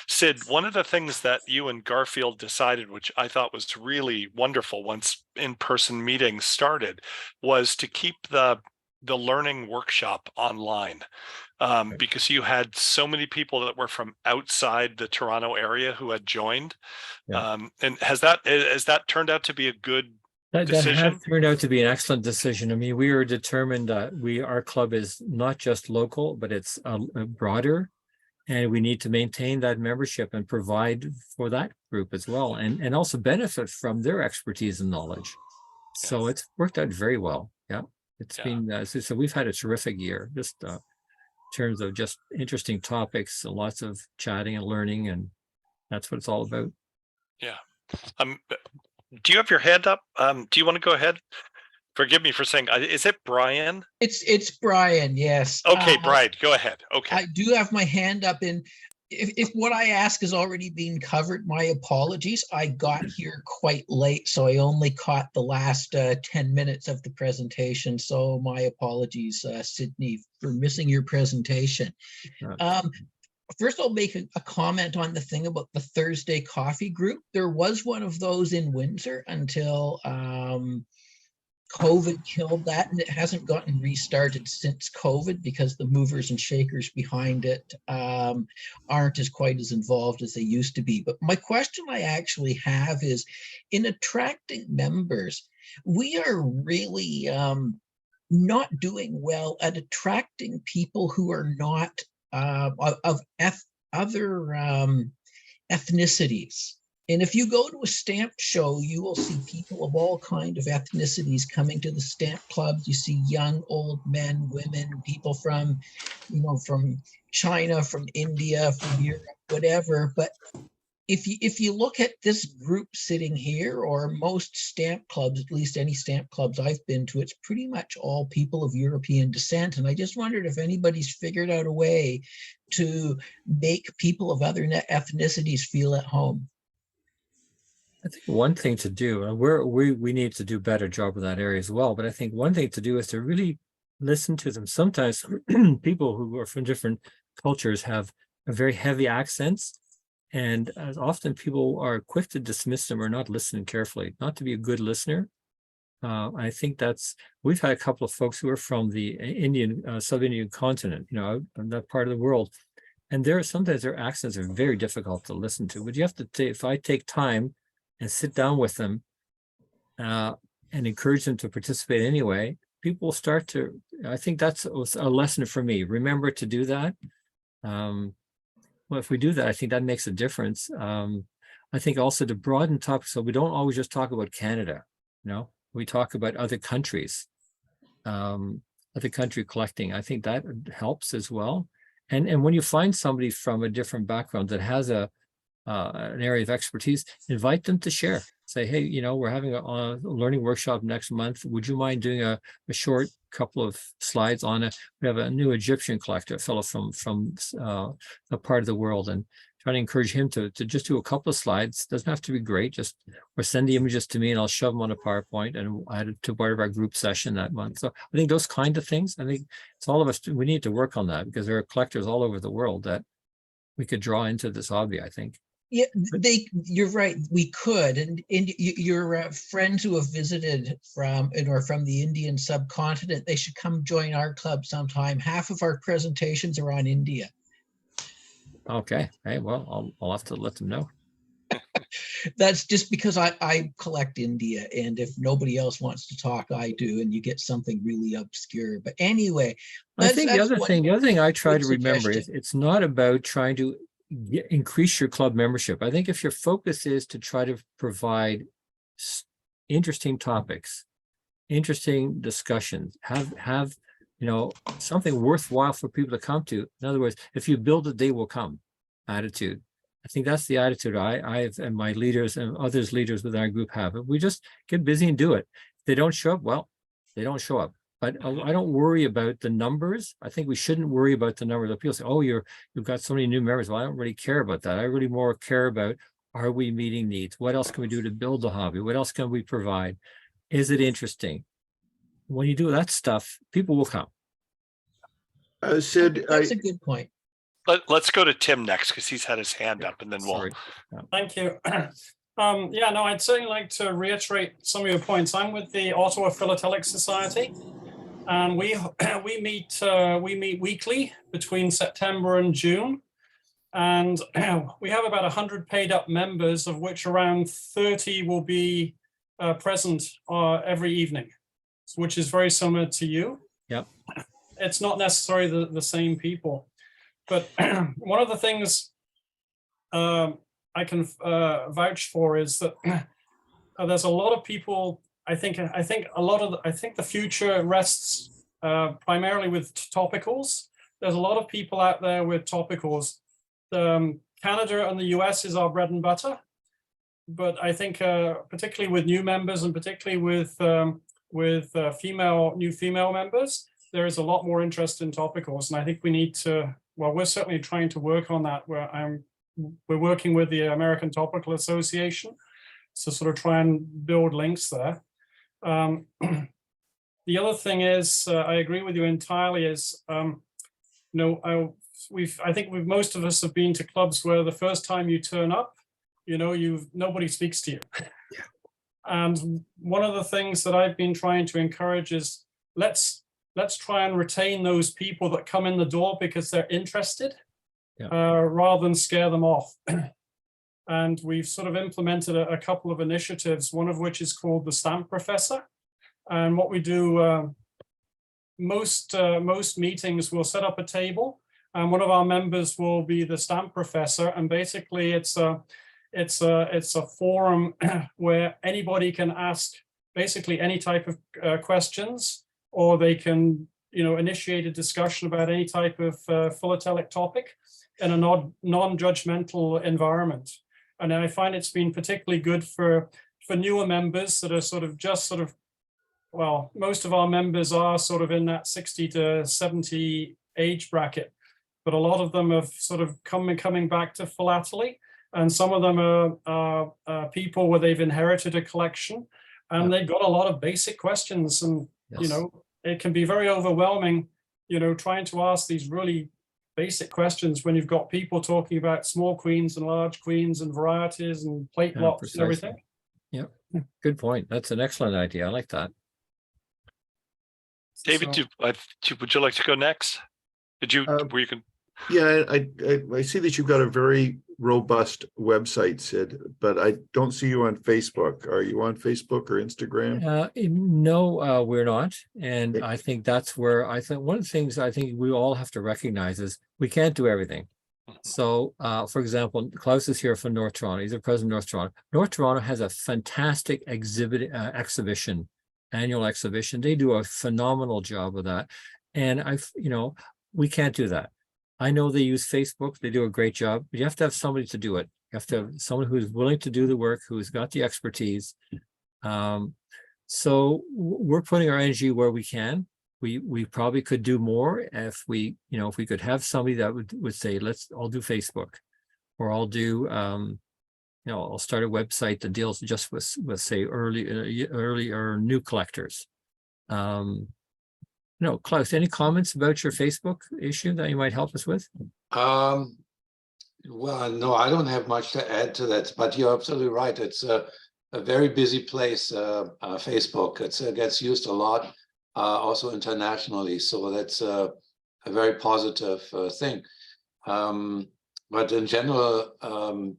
Sid, one of the things that you and Garfield decided, which I thought was really wonderful once in-person meetings started, was to keep the learning workshop online. Because you had so many people that were from outside the Toronto area who had joined. Yeah. And has that turned out to be a good decision? That has turned out to be an excellent decision. I mean, we were determined that our club is not just local, but it's broader, and we need to maintain that membership and provide for that group as well, and also benefit from their expertise and knowledge. Yeah. So it's worked out very well. Yeah, it's been so we've had a terrific year. Just in terms of just interesting topics, lots of chatting and learning, and that's what it's all about. Yeah. Do you have your hand up? Do you want to go ahead? Forgive me for saying, is it Brian? It's Brian, yes. Okay, Brian, go ahead. Okay. I do have my hand up, and if what I ask is already being covered, my apologies. I got here quite late, so I only caught the last 10 minutes of the presentation. So my apologies, Sydney, for missing your presentation. First, I'll make a comment on the thing about the Thursday coffee group. There was one of those in Windsor until COVID killed that, and it hasn't gotten restarted since COVID because the movers and shakers behind it aren't as quite as involved as they used to be. But my question I actually have is, in attracting members, we are really not doing well at attracting people who are not of other ethnicities. And if you go to a stamp show, you will see people of all kinds of ethnicities coming to the stamp clubs. You see young, old men, women, people from, from China, from India, from Europe, whatever. But if you look at this group sitting here, or most stamp clubs, at least any stamp clubs I've been to, it's pretty much all people of European descent. And I just wondered if anybody's figured out a way to make people of other ethnicities feel at home. I think one thing to do, and we need to do a better job of that area as well, but I think one thing to do is to really listen to them. Sometimes people who are from different cultures have a very heavy accents, and as often people are quick to dismiss them or not listening carefully, not to be a good listener. I think we've had a couple of folks who are from the Indian, sub-Indian continent, in that part of the world, and sometimes their accents are very difficult to listen to, but you have to if I take time and sit down with them and encourage them to participate anyway, people will start to, I think that's a lesson for me. Remember to do that. Well, if we do that, I think that makes a difference. I think also to broaden topics, so we don't always just talk about Canada, we talk about other countries, other country collecting. I think that helps as well. And when you find somebody from a different background that has an area of expertise, invite them to share. Say, hey, we're having a learning workshop next month. Would you mind doing a short couple of slides on it? We have a new Egyptian collector, a fellow from a part of the world, and trying to encourage him to just do a couple of slides. Doesn't have to be great, or send the images to me and I'll shove them on a PowerPoint and add it to part of our group session that month. So I think those kind of things, I think it's all of us, we need to work on that, because there are collectors all over the world that we could draw into this hobby, I think. Yeah, you're right. We could, and your friends who have visited from the Indian subcontinent, they should come join our club sometime. Half of our presentations are on India. Okay. Hey, well, I'll have to let them know. That's just because I collect India, and if nobody else wants to talk, I do, and you get something really obscure. But anyway, I think the other thing I try to remember is it's not about trying to increase your club membership. I think if your focus is to try to provide interesting topics, interesting discussions, have something worthwhile for people to come to. In other words, if you build it, they will come attitude. I think that's the attitude I've and my leaders and others leaders within our group have. If we just get busy and do it. If they don't show up, well, they don't show up. But I don't worry about the numbers. I think we shouldn't worry about the numbers. People say, oh, you've got so many new members. Well, I don't really care about that. I really more care about, are we meeting needs? What else can we do to build the hobby? What else can we provide? Is it interesting? When you do that stuff, people will come. Sid, that's a good point. Let's go to Tim next, because he's had his hand up, and then we'll. Thank you. I'd certainly like to reiterate some of your points. I'm with the Ottawa Philatelic Society, and we meet weekly between September and June, and we have about 100 paid up members, of which around 30 will be present every evening, which is very similar to you. Yep. It's not necessarily the same people, but one of the things I can vouch for is that there's a lot of people. I think the future rests primarily with topicals. There's a lot of people out there with topicals. Canada and the US is our bread and butter, but I think particularly with new members and particularly with new female members, there is a lot more interest in topicals, and I think we need to. Well, we're certainly trying to work on that. We're working with the American Topical Association to sort of try and build links there. The other thing is, I agree with you entirely, is, I think most of us have been to clubs where the first time you turn up, nobody speaks to you. Yeah. And one of the things that I've been trying to encourage is let's try and retain those people that come in the door because they're interested. Yeah. Rather than scare them off. And we've sort of implemented a couple of initiatives, one of which is called the Stamp Professor. And what we do, most meetings, we'll set up a table, and one of our members will be the Stamp Professor. And basically it's It's a forum where anybody can ask basically any type of questions, or they can, initiate a discussion about any type of philatelic topic in a non-judgmental environment. And I find it's been particularly good for newer members that are well, most of our members are sort of in that 60 to 70 age bracket, but a lot of them have sort of coming back to philately, and some of them are people where they've inherited a collection, and they've got a lot of basic questions, and it can be very overwhelming, trying to ask these really basic questions when you've got people talking about small queens and large queens and varieties and plate blocks and everything. Yeah, good point. That's an excellent idea. I like that. David, would you like to go next? Were you can? Yeah, I see that you've got a very robust website, Sid, but I don't see you on Facebook. Are you on Facebook or Instagram? No, we're not. And I think that's where one of the things I think we all have to recognize is we can't do everything. So, for example, Klaus is here from North Toronto. He's the president of North Toronto. North Toronto has a fantastic exhibition, annual exhibition. They do a phenomenal job with that. And we can't do that. I know they use Facebook. They do a great job, but you have to have somebody to do it. You have to have someone who's willing to do the work, who's got the expertise. So we're putting our energy where we can. We probably could do more if we could have somebody that would say, I'll do Facebook, or I'll do, I'll start a website that deals just with say early or new collectors. Klaus, any comments about your Facebook issue that you might help us with? Well, no, I don't have much to add to that, but you're absolutely right. It's a very busy place, Facebook. It gets used a lot, also internationally. So that's a very positive thing. But in general, on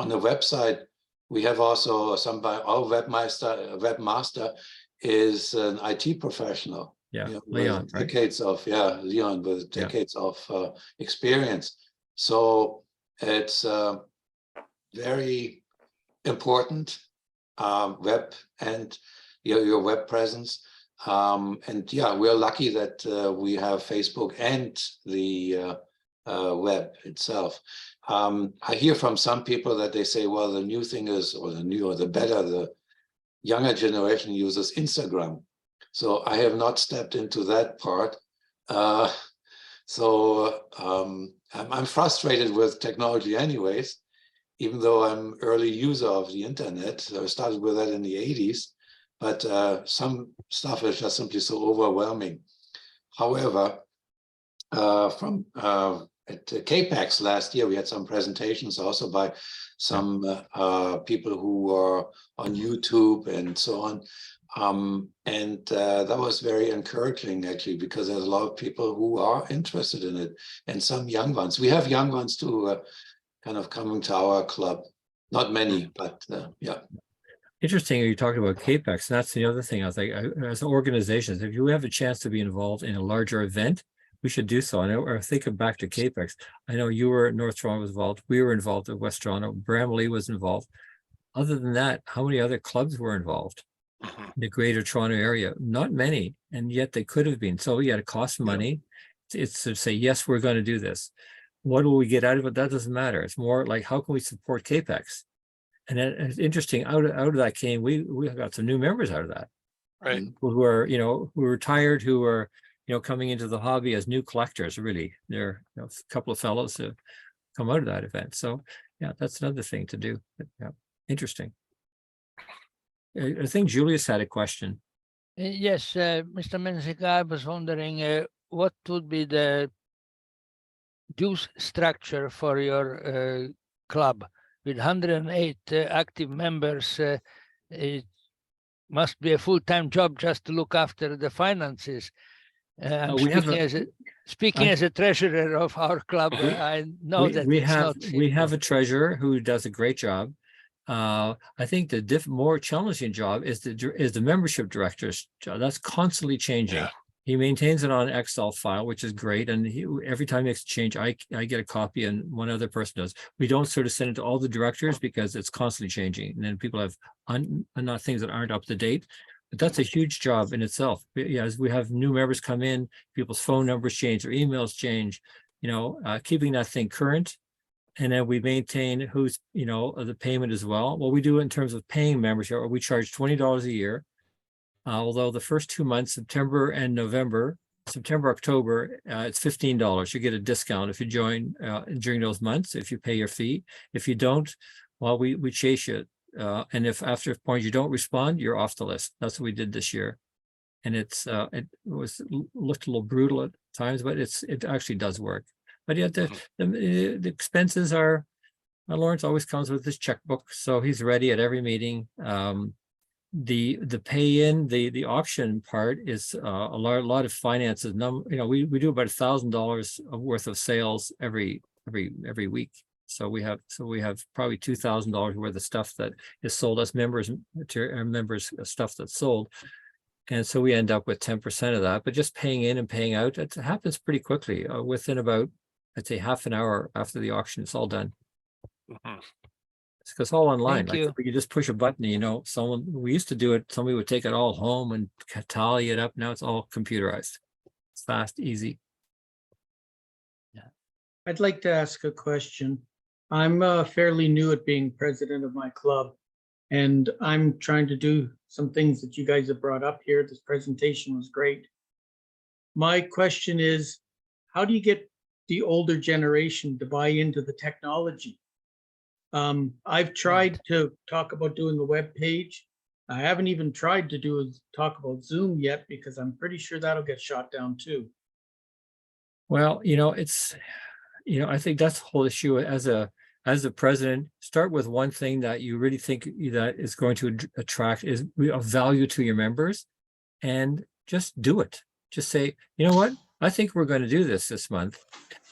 the website, we have also our webmaster is an IT professional. Yeah, Leon, right? Leon with decades of experience. So it's very important, web and your web presence. And yeah, we're lucky that we have Facebook and the web itself. I hear from some people that they say, well, the new thing is, or the younger generation uses Instagram. So I have not stepped into that part. So I'm frustrated with technology anyways, even though I'm early user of the internet. So I started with that in the 80s, but some stuff is just simply so overwhelming. However, at CAPEX last year, we had some presentations also by some people who were on YouTube and so on. And that was very encouraging, actually, because there's a lot of people who are interested in it, and some young ones. We have young ones too, kind of coming to our club. Not many, but yeah. Interesting, you talked about CAPEX, and that's the other thing. I was like, as organizations, if you have a chance to be involved in a larger event, we should do so. I think back to CAPEX. I know you were at North Toronto was involved. We were involved at West Toronto. Bramley was involved. Other than that, how many other clubs were involved in the Greater Toronto area? Not many, and yet they could have been. So yeah, it costs money. It's to say, yes, we're going to do this. What will we get out of it? That doesn't matter. It's more like, how can we support CAPEX? And then it's interesting. Out of that came, we got some new members out of that. Right. Who are who were retired, who are coming into the hobby as new collectors. Really, there are a couple of fellows who come out of that event. So yeah, that's another thing to do. But, yeah, interesting. I think Julius had a question. Yes, Mr. Mensinga, I was wondering what would be the dues structure for your club? With 108 active members, it must be a full-time job just to look after the finances. Speaking as a treasurer of our club, I know that we have a treasurer who does a great job. I think the more challenging job is the membership director's job. That's constantly changing. He maintains it on an Excel file, which is great. And every time he makes a change, I get a copy and one other person does. We don't sort of send it to all the directors because it's constantly changing. And then people have not things that aren't up to date. But that's a huge job in itself. Yeah, as we have new members come in, people's phone numbers change, their emails change, keeping that thing current. And then we maintain who's, the payment as well. What we do in terms of paying members here, we charge $20 a year. Although the first 2 months, September, October, it's $15. You get a discount if you join during those months, if you pay your fee. If you don't, well, we chase you. And if after a point you don't respond, you're off the list. That's what we did this year. And it looked a little brutal at times, but it actually does work. But yet the expenses are, Lawrence always comes with his checkbook, so he's ready at every meeting. The pay in, the auction part is a lot of finances. We do about $1,000 worth of sales every week. So we have probably $2,000 worth of stuff that is sold as members stuff that's sold. And so we end up with 10% of that, but just paying in and paying out, it happens pretty quickly. Within about, I'd say, half an hour after the auction, it's all done. Mhm. It's all online. Thank you. We could just push a button, we used to do it. Somebody would take it all home and tally it up. Now it's all computerized. It's fast, easy. I'd like to ask a question. I'm fairly new at being president of my club, and I'm trying to do some things that you guys have brought up here. This presentation was great. My question is, how do you get the older generation to buy into the technology? I've tried to talk about doing a web page. I haven't even tried to talk about Zoom yet, because I'm pretty sure that'll get shot down too. Well, I think that's the whole issue. As a president, start with one thing that you really think that is going to attract is of value to your members, and just do it. Just say, you know what? I think we're going to do this month.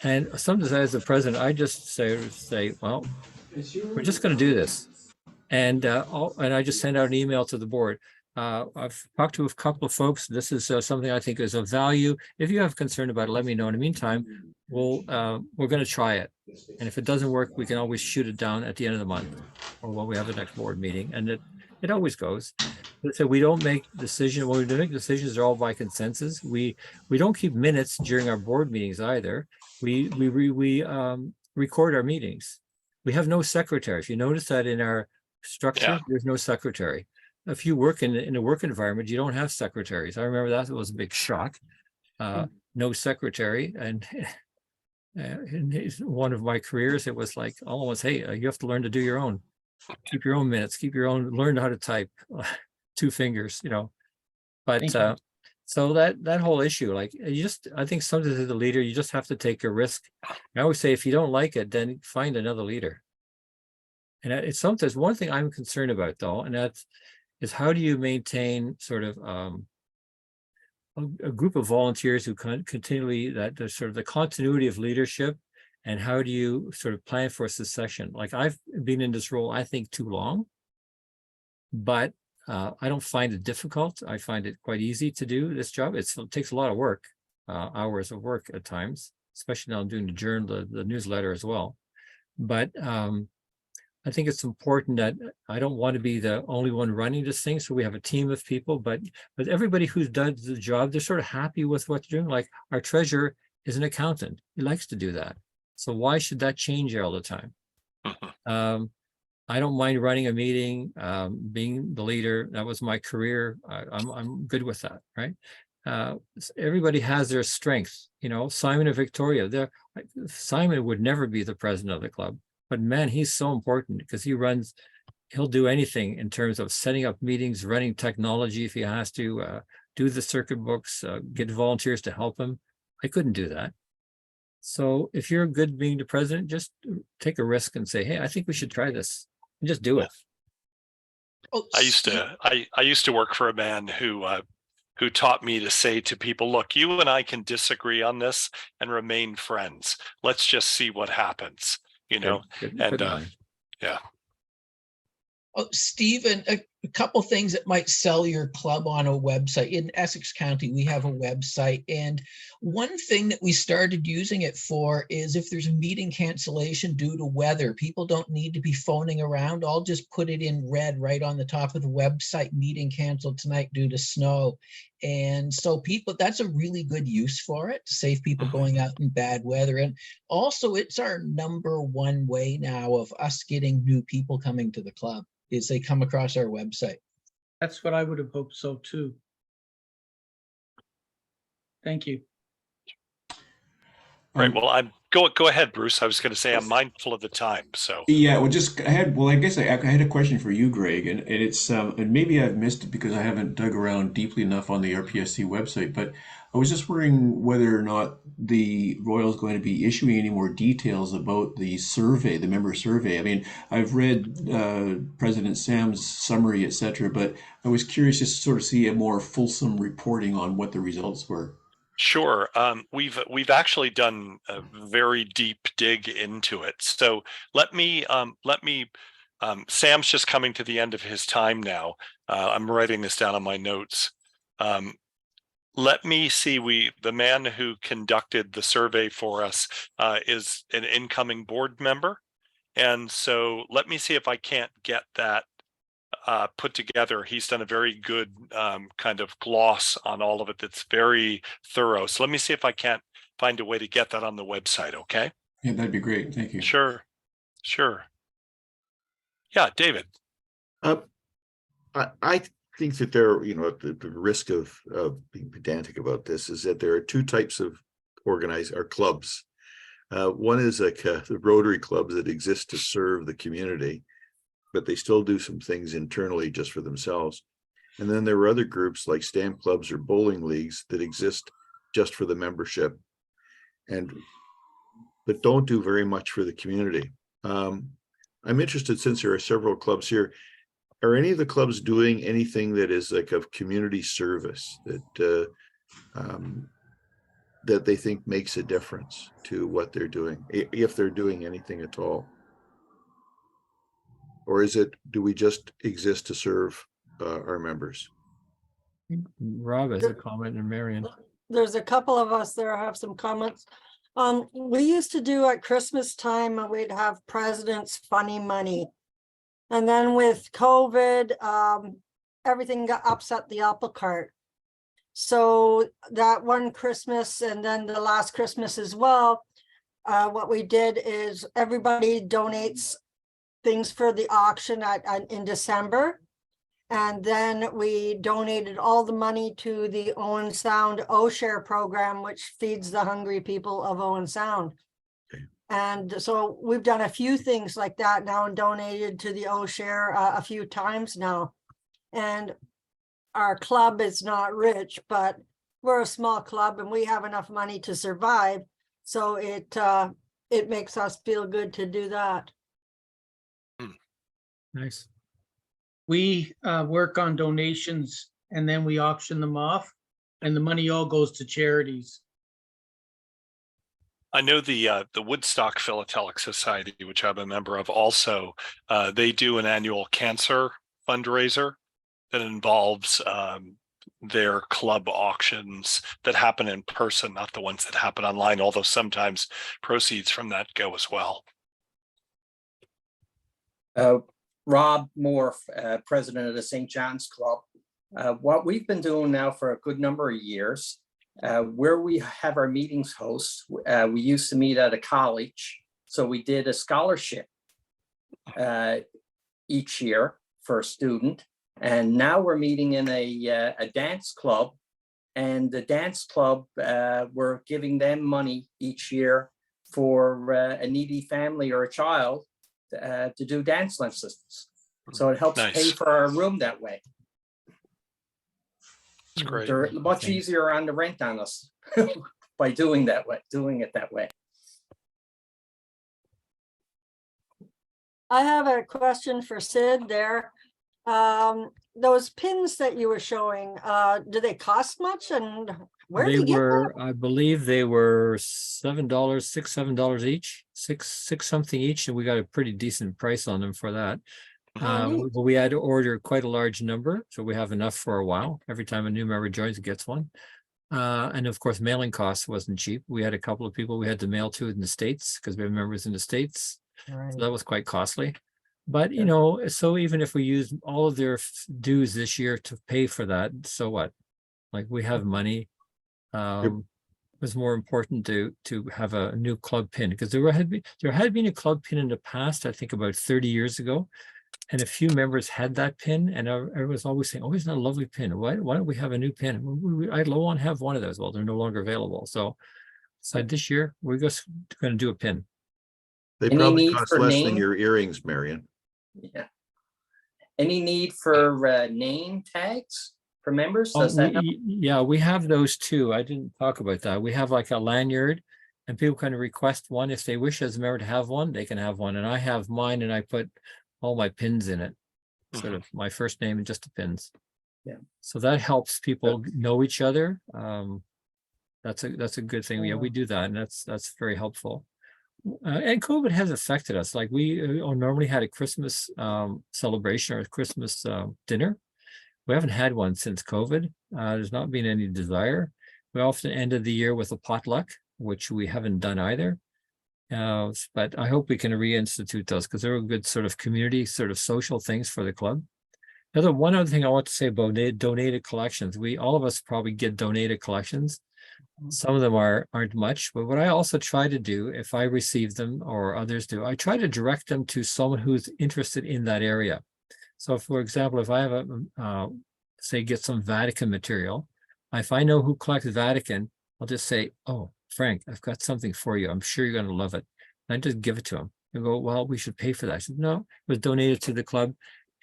And sometimes as a president, I just say, well, we're just going to do this. And I just send out an email to the board. I've talked to a couple of folks. This is something I think is of value. If you have concern about it, let me know. In the meantime, we're going to try it. And if it doesn't work, we can always shoot it down at the end of the month or when we have the next board meeting. And it always goes. So we don't make decisions. When we make decisions, they're all by consensus. We don't keep minutes during our board meetings either. We record our meetings. We have no secretary. If you notice that in our structure, there's no secretary. If you work in a work environment, you don't have secretaries. I remember that was a big shock. No secretary. And in one of my careers, it was like almost, hey, you have to learn to do your own. Keep your own minutes, learn how to type, 2 fingers, But so that whole issue, I think sometimes as a leader, you just have to take a risk. I always say, if you don't like it, then find another leader. And it's sometimes one thing I'm concerned about, though, and that is how do you maintain sort of a group of volunteers who continually, that there's sort of the continuity of leadership, and how do you sort of plan for succession? Like, I've been in this role, I think, too long, but I don't find it difficult. I find it quite easy to do this job. It takes a lot of work, hours of work at times, especially now I'm doing the journal, the newsletter as well. But I think it's important that I don't want to be the only one running this thing. So we have a team of people, but everybody who does the job, they're sort of happy with what they're doing. Like, our treasurer is an accountant. He likes to do that. So why should that change all the time? I don't mind running a meeting, being the leader. That was my career. I'm good with that, right? Everybody has their strengths. Simon and Victoria, Simon would never be the president of the club, but man, he's so important because he'll do anything in terms of setting up meetings, running technology if he has to, do the circuit books, get volunteers to help him. I couldn't do that. So if you're good being the president, just take a risk and say, hey, I think we should try this, and just do it. I used to work for a man who taught me to say to people, look, you and I can disagree on this and remain friends. Let's just see what happens, Good. Yeah. Stephen, a couple things that might sell your club on a website. In Essex County, we have a website, and one thing that we started using it for is if there's a meeting cancellation due to weather, people don't need to be phoning around. I'll just put it in red right on the top of the website, meeting canceled tonight due to snow. And so people, that's a really good use for it to save people going out in bad weather. And also it's our #1 way now of us getting new people coming to the club, is they come across our website. That's what I would have hoped so too. Thank you. Right. Well, I'm go ahead, Bruce. I was going to say I'm mindful of the time. So Yeah, well, I guess I had a question for you, Greg, and it's and maybe I've missed it because I haven't dug around deeply enough on the RPSC website, but I was just wondering whether or not the Royal is going to be issuing any more details about the survey, the member survey. I mean, I've read President Sam's summary, etc., but I was curious just to sort of see a more fulsome reporting on what the results were. sure. We've actually done a very deep dig into it. So let me Sam's just coming to the end of his time now. I'm writing this down on my notes. Let me see. The man who conducted the survey for us is an incoming board member, and so let me see if I can't get that put together. He's done a very good kind of gloss on all of it that's very thorough. So let me see if I can't find a way to get that on the website, okay? Yeah, that'd be great. Thank you. Sure. Yeah, David. I think that there, the risk of being pedantic about this is that there are two types of clubs. One is like the Rotary clubs that exist to serve the community, but they still do some things internally just for themselves. And then there are other groups like stamp clubs or bowling leagues that exist just for the membership, but don't do very much for the community. I'm interested, since there are several clubs here, are any of the clubs doing anything that is like of community service that that they think makes a difference to what they're doing, if they're doing anything at all? Or do we just exist to serve our members? Rob has a comment, and Marion. There's a couple of us there have some comments. We used to do at Christmas time, we'd have President's Funny Money. And then with COVID, everything got upset the apple cart. So that one Christmas and then the last Christmas as well, what we did is everybody donates things for the auction in December. And then we donated all the money to the Owen Sound O-Share program, which feeds the hungry people of Owen Sound. Okay. And so we've done a few things like that now and donated to the O-Share a few times now. And our club is not rich, but we're a small club and we have enough money to survive. So it makes us feel good to do that. Nice. We work on donations and then we auction them off, and the money all goes to charities. I know the Woodstock Philatelic Society, which I'm a member of, also they do an annual cancer fundraiser that involves their club auctions that happen in person, not the ones that happen online, although sometimes proceeds from that go as well. Rob Moore, president of the St. John's Club. What we've been doing now for a good number of years, where we have our meetings hosts, we used to meet at a college. So we did a scholarship each year for a student. And now we're meeting in a dance club. And the dance club, we're giving them money each year for a needy family or a child to do dance lessons. So it helps pay for our room that way. That's great. They're much easier on the rent on us by doing it that way. I have a question for Sid there. Those pins that you were showing, do they cost much, and where do you get them? I believe they were $7, $7 each, six something each, and we got a pretty decent price on them for that. neat. We had to order quite a large number, so we have enough for a while. Every time a new member joins, it gets one. And of course, mailing costs wasn't cheap. We had a couple of people we had to mail to in the States because we have members in the States. So that was quite costly. But, you know, so even if we use all of their dues this year to pay for that, so what? Like, we have money. It was more important to have a new club pin, because there had been a club pin in the past, I think about 30 years ago. And a few members had that pin, and I was always saying, oh, isn't that a lovely pin? Why don't we have a new pin? I'd want to have one of those. Well, they're no longer available. So this year, we're just going to do a pin. They Any probably need cost for less than name? your earrings, Marion. Yeah. Any need for name tags for members? Does that help? Yeah, we have those too. I didn't talk about that. We have like a lanyard, and people can request one. If they wish as a member to have one, they can have one. And I have mine, and I put all my pins in it, sort of my first name and just the pins. Yeah. So that helps people know each other. That's a good thing. Yeah, we do that, and that's very helpful. And COVID has affected us. Like, we normally had a Christmas celebration or a Christmas dinner. We haven't had one since COVID. There's not been any desire. We often ended the year with a potluck, which we haven't done either. But I hope we can reinstitute those, because they're a good sort of community, sort of social things for the club. One other thing I want to say about donated collections. All of us probably get donated collections. Some of them aren't much, but what I also try to do, if I receive them or others do, I try to direct them to someone who's interested in that area. So, for example, if I have say get some Vatican material, if I know who collects Vatican, I'll just say, "Oh, Frank, I've got something for you. I'm sure you're going to love it." And I just give it to him and go, "Well, we should pay for that." I said, "No, it was donated to the club,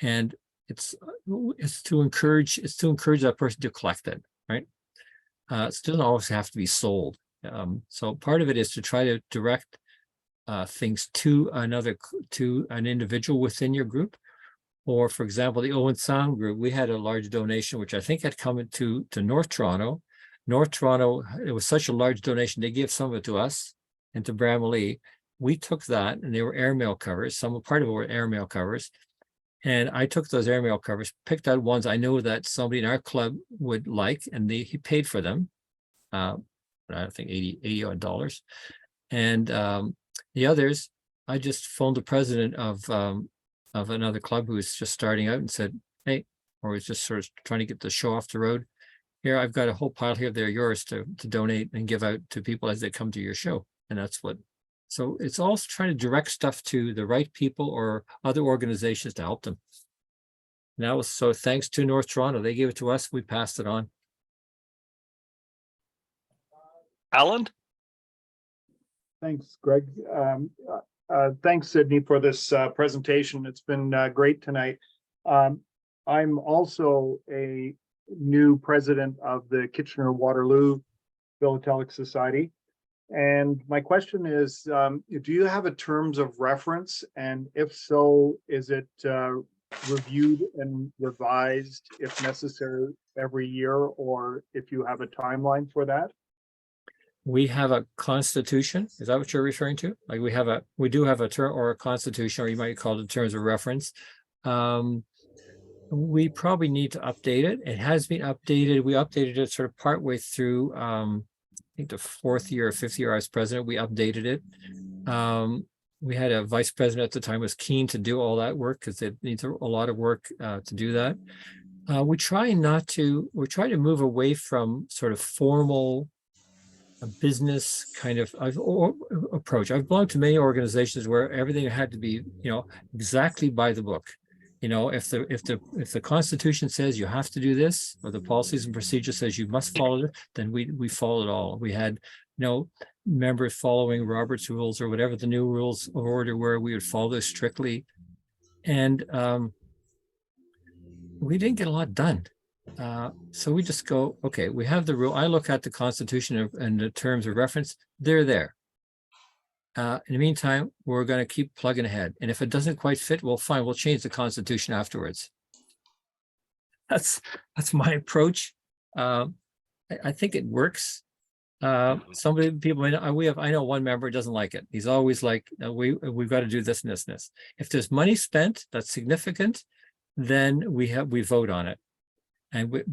and it's to encourage that person to collect it, right?" It doesn't always have to be sold. So part of it is to try to direct things to an individual within your group. Or, for example, the Owen Sound group, we had a large donation, which I think had come to North Toronto. North Toronto, it was such a large donation, they gave some of it to us and to Bramalea. We took that, and they were airmail covers. Part of it were airmail covers. And I took those airmail covers, picked out ones I know that somebody in our club would like, and he paid for them. I think $80 odd. And the others, I just phoned the president of another club who was just starting out and said, "Hey," or was just sort of trying to get the show off the road. "Here, I've got a whole pile here. They're yours to donate and give out to people as they come to your show." And so it's also trying to direct stuff to the right people or other organizations to help them. And that was so thanks to North Toronto. They gave it to us. We passed it on. Alan? Thanks, Greg. Thanks, Sydney, for this presentation. It's been great tonight. I'm also a new president of the Kitchener-Waterloo Philatelic Society. And my question is, do you have a terms of reference? And if so, is it reviewed and revised if necessary every year, or if you have a timeline for that? We have a constitution. Is that what you're referring to? Like, we do have a term or a constitution, or you might call it terms of reference. We probably need to update it. It has been updated. We updated it sort of partway through, I think the 4th year or 5th year I was president, we updated it. We had a vice president at the time who was keen to do all that work because it needs a lot of work to do that. We try to move away from sort of formal business kind of approach. I've belonged to many organizations where everything had to be, exactly by the book. If the Constitution says you have to do this, or the policies and procedures says you must follow it, then we followed it all. We had members following Robert's rules or whatever the new rules of order were. We would follow this strictly, and we didn't get a lot done. So we just go, okay, we have the rule. I look at the Constitution and the terms of reference, they're there. In the meantime, we're going to keep plugging ahead. And if it doesn't quite fit, well, fine, we'll change the Constitution afterwards. That's my approach. I think it works. People, I know one member doesn't like it. He's always like, we've got to do this and this and this. If there's money spent that's significant, then we vote on it. And we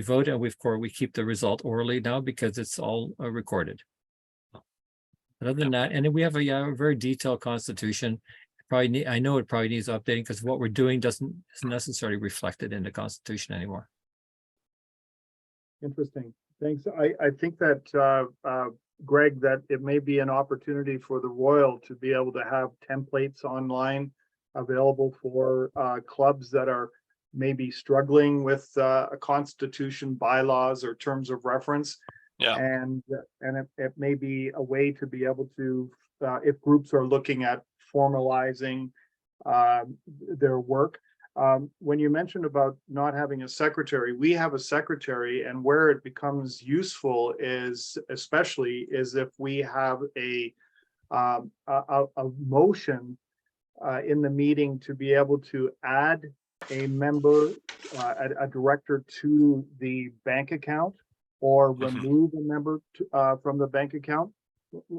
vote, and we keep the result orally now because it's all recorded. But other than that, and then we have a very detailed constitution. I know it probably needs updating because what we're doing isn't necessarily reflected in the constitution anymore. Interesting. Thanks. I think that, Greg, that it may be an opportunity for the Royal to be able to have templates online available for clubs that are maybe struggling with a constitution, bylaws, or terms of reference. Yeah. And it may be a way to be able to, if groups are looking at formalizing their work. When you mentioned about not having a secretary, we have a secretary, and where it becomes useful is if we have a motion in the meeting to be able to add a member, a director to the bank account, or remove a member from the bank account.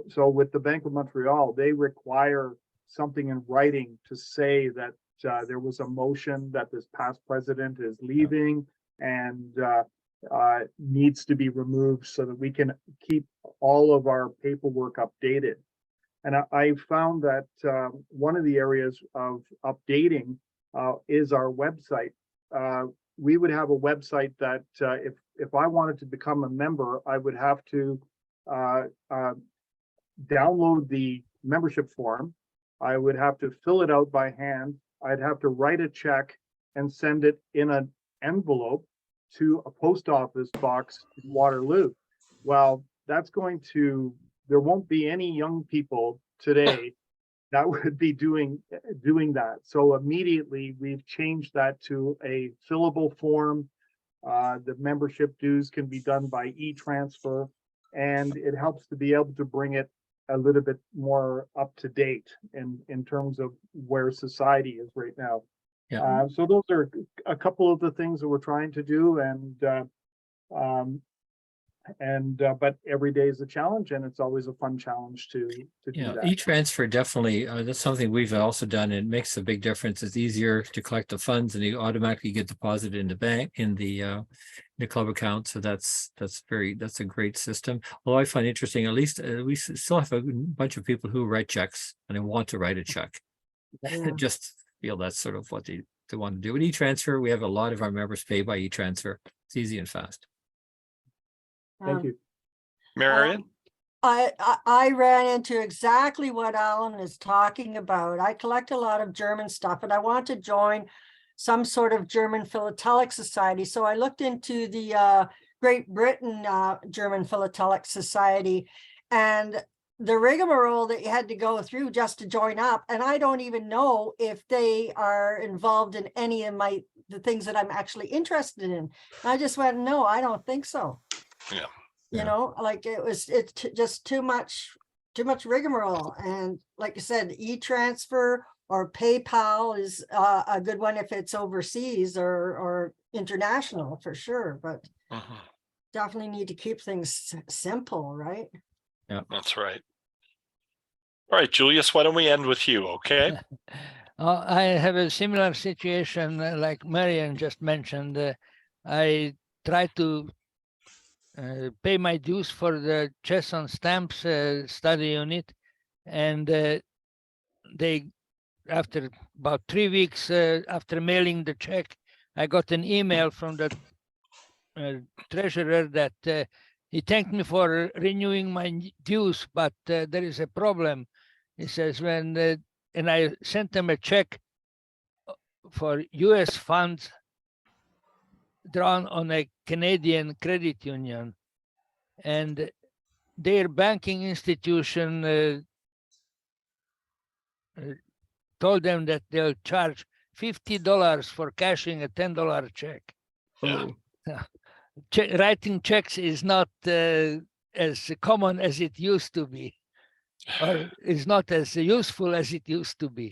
So with the Bank of Montreal, they require something in writing to say that there was a motion that this past president is leaving and needs to be removed so that we can keep all of our paperwork updated. And I found that one of the areas of updating is our website. We would have a website that if I wanted to become a member, I would have to download the membership form. I would have to fill it out by hand. I'd have to write a check and send it in an envelope to a post office box in Waterloo. Well, there won't be any young people today that would be doing that. So immediately we've changed that to a fillable form. The membership dues can be done by e-transfer, and it helps to be able to bring it a little bit more up to date in terms of where society is right now. Yeah. So those are a couple of the things that we're trying to do, but every day is a challenge, and it's always a fun challenge to do that. E-transfer definitely, that's something we've also done. It makes a big difference. It's easier to collect the funds, and you automatically get deposited in the bank, in the club account. So that's a great system. Although I find interesting, at least we still have a bunch of people who write checks and they want to write a check. Yeah. Just feel that's sort of what they want to do. With e-transfer, we have a lot of our members pay by e-transfer. It's easy and fast. Thank you. Marion? I ran into exactly what Alan is talking about. I collect a lot of German stuff, and I want to join some sort of German Philatelic Society. So I looked into the Great Britain German Philatelic Society, and the rigmarole that you had to go through just to join up. And I don't even know if they are involved in any of the things that I'm actually interested in. I just went, no, I don't think so. Yeah. You know, like it's just too much rigmarole. And like I said, e-transfer or PayPal is a good one if it's overseas or international for sure, but definitely need to keep things simple, right? Yeah, that's right. All right, Julius, why don't we end with you, okay? I have a similar situation like Marian just mentioned. I try to pay my dues for the chess on stamps study unit, and they, after about 3 weeks after mailing the check, I got an email from the treasurer that he thanked me for renewing my dues, but there is a problem. He says, and I sent them a check for US funds drawn on a Canadian credit union, and their banking institution told them that they'll charge $50 for cashing a $10 check. Yeah. Writing checks is not as common as it used to be, or is not as useful as it used to be.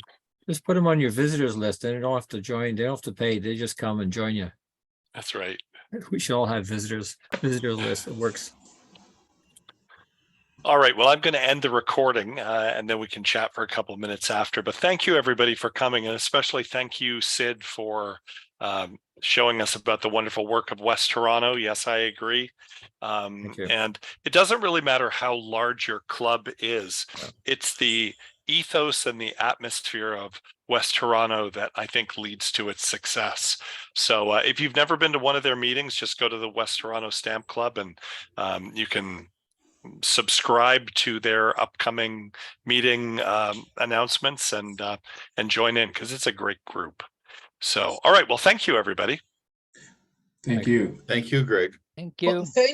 Just put them on your visitors list. They don't have to join. They don't have to pay. They just come and join you. That's right. We should all have visitor list. It works. All right. Well, I'm going to end the recording and then we can chat for a couple of minutes after. But thank you, everybody, for coming. And especially thank you, Sid, for showing us about the wonderful work of West Toronto. Yes, I agree. Thank you. And it doesn't really matter how large your club is. Yeah. It's the ethos and the atmosphere of West Toronto that I think leads to its success. So if you've never been to one of their meetings, just go to the West Toronto Stamp Club and you can subscribe to their upcoming meeting announcements and join in, because it's a great group. So, all right. Well, thank you, everybody. Thank you. Thank you, Greg. Thank Well, you. thank